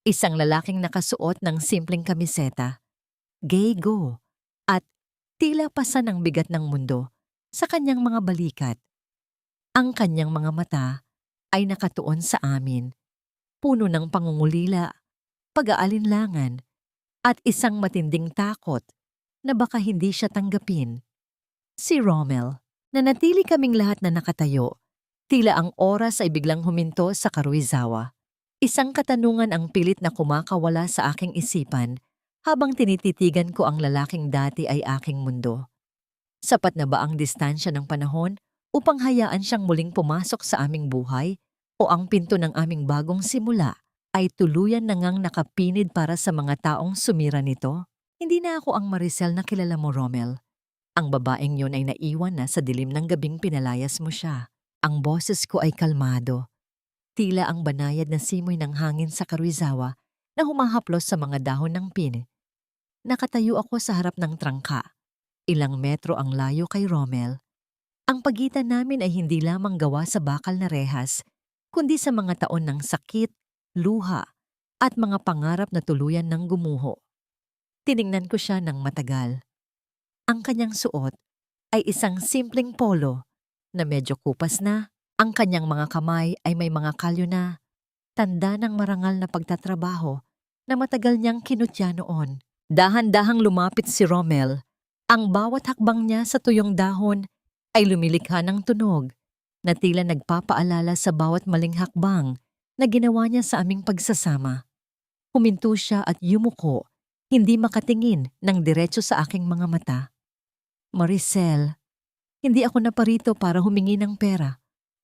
Speaker 1: Isang lalaking nakasuot ng simpleng kamiseta, gay go, at tila pasan ng bigat ng mundo sa kanyang mga balikat. Ang kanyang mga mata ay nakatuon sa amin, puno ng pangungulila, pag-aalinlangan, at isang matinding takot na baka hindi siya tanggapin. Si Rommel, nanatili kaming lahat na nakatayo, tila ang oras ay biglang huminto sa Karuizawa. Isang katanungan ang pilit na kumakawala sa aking isipan habang tinititigan ko ang lalaking dati ay aking mundo. Sapat na ba ang distansya ng panahon upang hayaan siyang muling pumasok sa aming buhay o ang pinto ng aming bagong simula ay tuluyan na ngang nakapinid para sa mga taong sumira nito? Hindi na ako ang Maricel na kilala mo, Rommel. Ang babaeng yun ay naiwan na sa dilim ng gabing pinalayas mo siya. Ang boses ko ay kalmado. Tila ang banayad na simoy ng hangin sa Karuizawa na humahaplos sa mga dahon ng pin. Nakatayo ako sa harap ng trangka. Ilang metro ang layo kay Rommel. Ang pagitan namin ay hindi lamang gawa sa bakal na rehas, kundi sa mga taon ng sakit, luha, at mga pangarap na tuluyan ng gumuho. Tiningnan ko siya ng matagal. Ang kanyang suot ay isang simpleng polo na medyo kupas na. Ang kanyang mga kamay ay may mga kalyo na, tanda ng marangal na pagtatrabaho na matagal niyang kinutya noon. Dahan-dahang lumapit si Rommel. Ang bawat hakbang niya sa tuyong dahon ay lumilikha ng tunog na tila nagpapaalala sa bawat maling hakbang na ginawa niya sa aming pagsasama. Huminto siya at yumuko, hindi makatingin ng diretso sa aking mga mata. Maricel, hindi ako naparito para humingi ng pera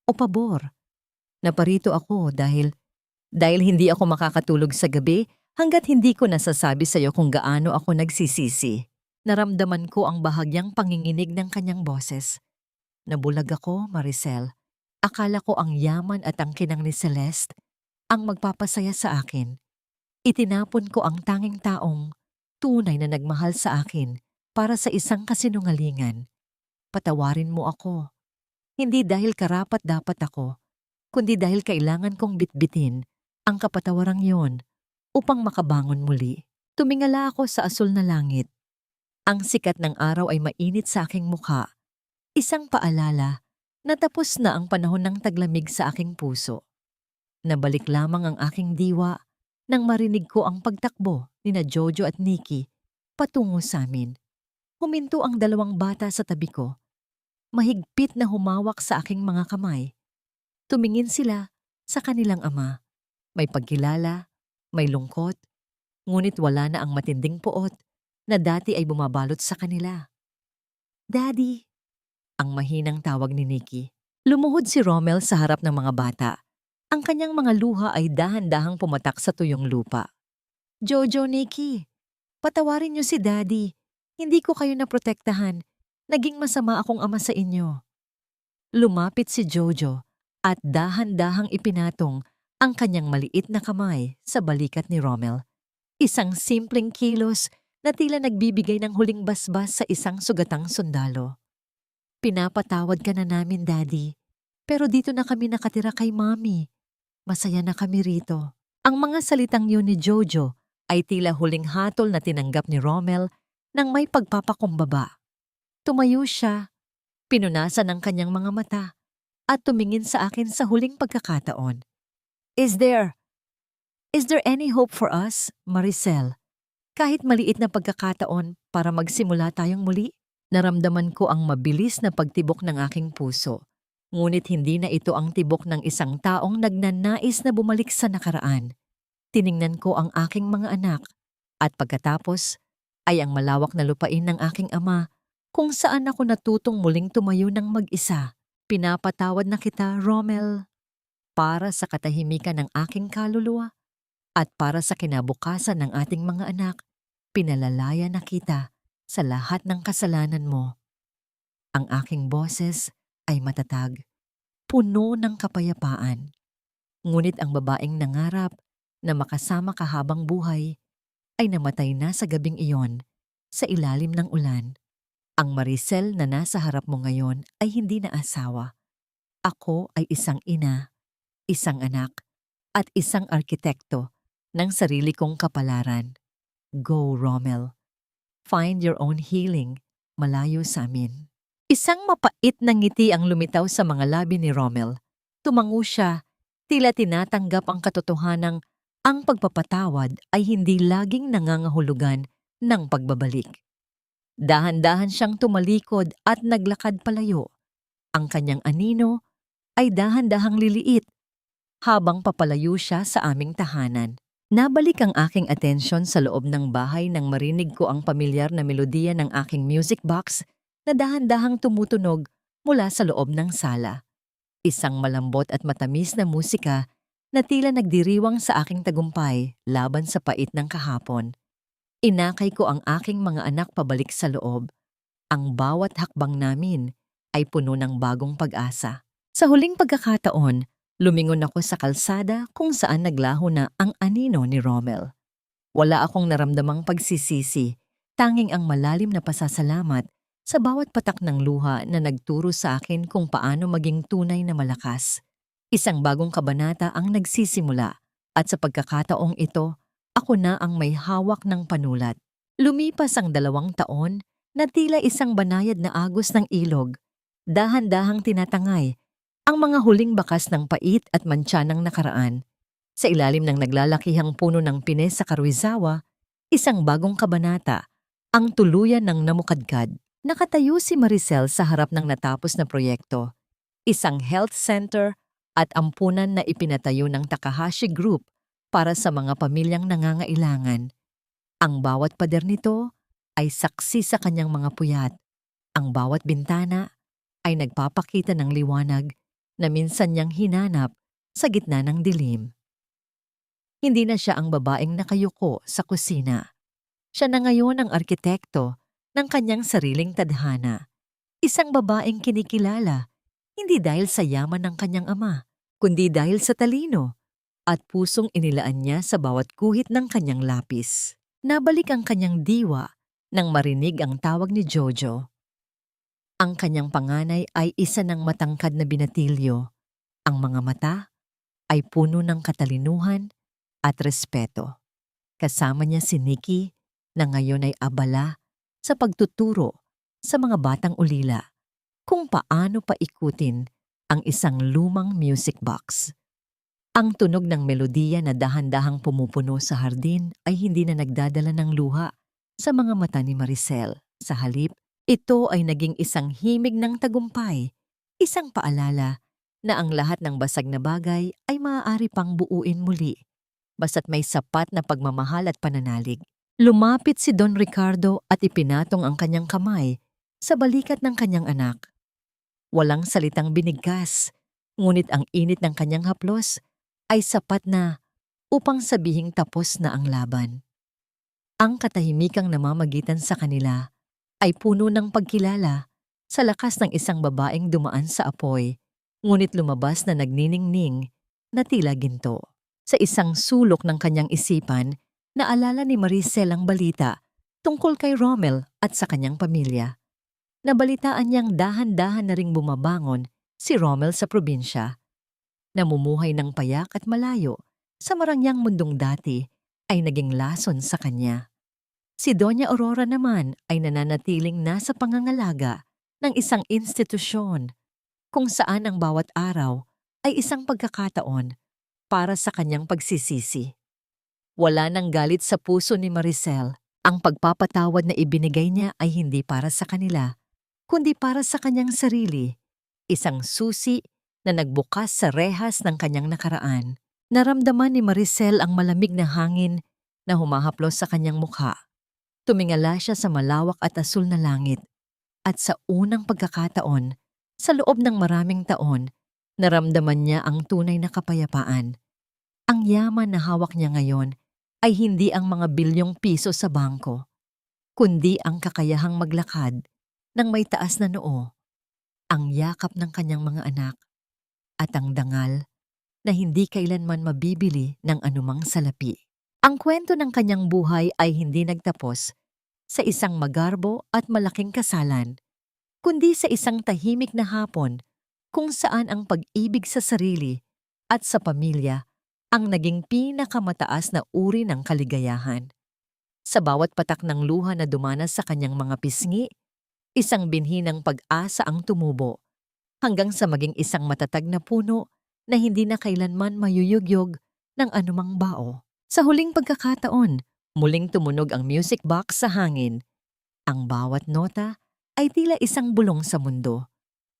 Speaker 1: o pabor. Naparito ako dahil hindi ako makakatulog sa gabi hanggat hindi ko nasasabi sa iyo kung gaano ako nagsisisi. Naramdaman ko ang bahagyang panginginig ng kanyang boses. Nabulag ako, Maricel. Akala ko ang yaman at ang kinang ni Celeste ang magpapasaya sa akin. Itinapon ko ang tanging taong tunay na nagmahal sa akin para sa isang kasinungalingan. Patawarin mo ako. Hindi dahil karapat-dapat ako, kundi dahil kailangan kong bitbitin ang kapatawarang yon upang makabangon muli. Tumingala ako sa asul na langit. Ang sikat ng araw ay mainit sa aking mukha. Isang paalala na tapos na ang panahon ng taglamig sa aking puso. Nabalik lamang ang aking diwa nang marinig ko ang pagtakbo nina Jojo at Nikki patungo sa amin. Huminto ang dalawang bata sa tabi ko. Mahigpit na humawak sa aking mga kamay. Tumingin sila sa kanilang ama. May pagkilala, may lungkot, ngunit wala na ang matinding puot na dati ay bumabalot sa kanila. Daddy, ang mahinang tawag ni Nikki. Lumuhod si Rommel sa harap ng mga bata. Ang kanyang mga luha ay dahan-dahang pumatak sa tuyong lupa. Jojo, Nikki, patawarin niyo si Daddy. Hindi ko kayo naprotektahan. Naging masama akong ama sa inyo. Lumapit si Jojo at dahan-dahang ipinatong ang kanyang maliit na kamay sa balikat ni Rommel. Isang simpleng kilos na tila nagbibigay ng huling basbas sa isang sugatang sundalo. Pinapatawad ka na namin, Daddy. Pero dito na kami nakatira kay Mommy. Masaya na kami rito. Ang mga salitang yun ni Jojo ay tila huling hatol na tinanggap ni Rommel nang may pagpapakumbaba. Tumayo siya, pinunasan ang kanyang mga mata, at tumingin sa akin sa huling pagkakataon. Is there any hope for us, Maricel? Kahit maliit na pagkakataon para magsimula tayong muli? Naramdaman ko ang mabilis na pagtibok ng aking puso. Ngunit hindi na ito ang tibok ng isang taong nagnanais na bumalik sa nakaraan. Tiningnan ko ang aking mga anak at pagkatapos ay ang malawak na lupain ng aking ama kung saan ako natutong muling tumayo ng mag-isa. Pinapatawad na kita, Rommel, para sa katahimikan ng aking kaluluwa at para sa kinabukasan ng ating mga anak. Pinalalaya na kita sa lahat ng kasalanan mo. Ang aking boses ay matatag, puno ng kapayapaan. Ngunit ang babaeng nangarap na makasama ka habang buhay ay namatay na sa gabing iyon sa ilalim ng ulan. Ang Maricel na nasa harap mo ngayon ay hindi na asawa. Ako ay isang ina, isang anak, at isang arkitekto ng sarili kong kapalaran. Go, Rommel. Find your own healing malayo sa amin. Isang mapait na ngiti ang lumitaw sa mga labi ni Rommel. Tumango siya, tila tinatanggap ang katotohanang ang pagpapatawad ay hindi laging nangangahulugan ng pagbabalik. Dahan-dahan siyang tumalikod at naglakad palayo. Ang kanyang anino ay dahan-dahang liliit habang papalayo siya sa aming tahanan. Nabalik ang aking atensyon sa loob ng bahay nang marinig ko ang pamilyar na melodiya ng aking music box na dahan-dahang tumutunog mula sa loob ng sala. Isang malambot at matamis na musika na tila nagdiriwang sa aking tagumpay laban sa pait ng kahapon. Inakay ko ang aking mga anak pabalik sa loob. Ang bawat hakbang namin ay puno ng bagong pag-asa. Sa huling pagkakataon, lumingon ako sa kalsada kung saan naglaho na ang anino ni Rommel. Wala akong naramdamang pagsisisi, tanging ang malalim na pasasalamat sa bawat patak ng luha na nagturo sa akin kung paano maging tunay na malakas. Isang bagong kabanata ang nagsisimula at sa pagkakataong ito, ako na ang may hawak ng panulat. Lumipas ang 2 taon na tila isang banayad na agos ng ilog. Dahan-dahang tinatangay ang mga huling bakas ng pait at mantsa ng nakaraan. Sa ilalim ng naglalakihang puno ng pines sa Karuizawa, isang bagong kabanata, ang tuluyan ng namukadkad. Nakatayo si Maricel sa harap ng natapos na proyekto, isang health center at ampunan na ipinatayo ng Takahashi Group para sa mga pamilyang nangangailangan. Ang bawat pader nito ay saksi sa kanyang mga puyat. Ang bawat bintana ay nagpapakita ng liwanag na minsan niyang hinanap sa gitna ng dilim. Hindi na siya ang babaeng nakayuko sa kusina. Siya na ngayon ang arkitekto ng kanyang sariling tadhana. Isang babaeng kinikilala, hindi dahil sa yaman ng kanyang ama, kundi dahil sa talino at pusong inilaan niya sa bawat guhit ng kanyang lapis. Nabalik ang kanyang diwa nang marinig ang tawag ni Jojo. Ang kanyang panganay ay isa ng matangkad na binatilyo. Ang mga mata ay puno ng katalinuhan at respeto. Kasama niya si Nikki na ngayon ay abala sa pagtuturo sa mga batang ulila kung paano paikutin ang isang lumang music box. Ang tunog ng melodiya na dahan-dahang pumupuno sa hardin ay hindi na nagdadala ng luha sa mga mata ni Maricel. Sa halip, ito ay naging isang himig ng tagumpay, isang paalala na ang lahat ng basag na bagay ay maaari pang buuin muli, basta't may sapat na pagmamahal at pananalig. Lumapit si Don Ricardo at ipinatong ang kanyang kamay sa balikat ng kanyang anak. Walang salitang binigkas, ngunit ang init ng kanyang haplos ay sapat na upang sabihing tapos na ang laban. Ang katahimikang namamagitan sa kanila ay puno ng pagkilala sa lakas ng isang babaeng dumaan sa apoy, ngunit lumabas na nagniningning na tila ginto. Sa isang sulok ng kanyang isipan, naalala ni Maricel ang balita tungkol kay Rommel at sa kanyang pamilya. Nabalitaan niyang dahan-dahan na ring bumabangon si Rommel sa probinsya. Namumuhay ng payak at malayo sa marangyang mundong dati ay naging lason sa kanya. Si Doña Aurora naman ay nananatiling nasa pangangalaga ng isang institusyon kung saan ang bawat araw ay isang pagkakataon para sa kanyang pagsisisi. Wala nang galit sa puso ni Maricel. Ang pagpapatawad na ibinigay niya ay hindi para sa kanila, kundi para sa kanyang sarili, isang susi na nagbukas sa rehas ng kanyang nakaraan. Naramdaman ni Maricel ang malamig na hangin na humahaplos sa kanyang mukha. Tumingala siya sa malawak at asul na langit. At sa unang pagkakataon, sa loob ng maraming taon, naramdaman niya ang tunay na kapayapaan. Ang yaman na hawak niya ngayon ay hindi ang mga bilyong piso sa bangko, kundi ang kakayahang maglakad ng may taas na noo, ang yakap ng kanyang mga anak, at ang dangal na hindi kailanman mabibili ng anumang salapi. Ang kwento ng kanyang buhay ay hindi nagtapos sa isang magarbo at malaking kasalan, kundi sa isang tahimik na hapon kung saan ang pag-ibig sa sarili at sa pamilya ang naging pinakamataas na uri ng kaligayahan. Sa bawat patak ng luha na dumanas sa kanyang mga pisngi, isang binhi ng pag-asa ang tumubo, hanggang sa maging isang matatag na puno na hindi na kailanman mayuyugyog ng anumang bao. Sa huling pagkakataon, muling tumunog ang music box sa hangin. Ang bawat nota ay tila isang bulong sa mundo.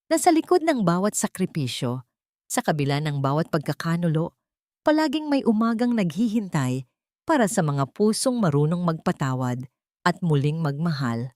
Speaker 1: Nasa likod ng bawat sakripisyo, sa kabila ng bawat pagkakanulo, palaging may umagang naghihintay para sa mga pusong marunong magpatawad at muling magmahal.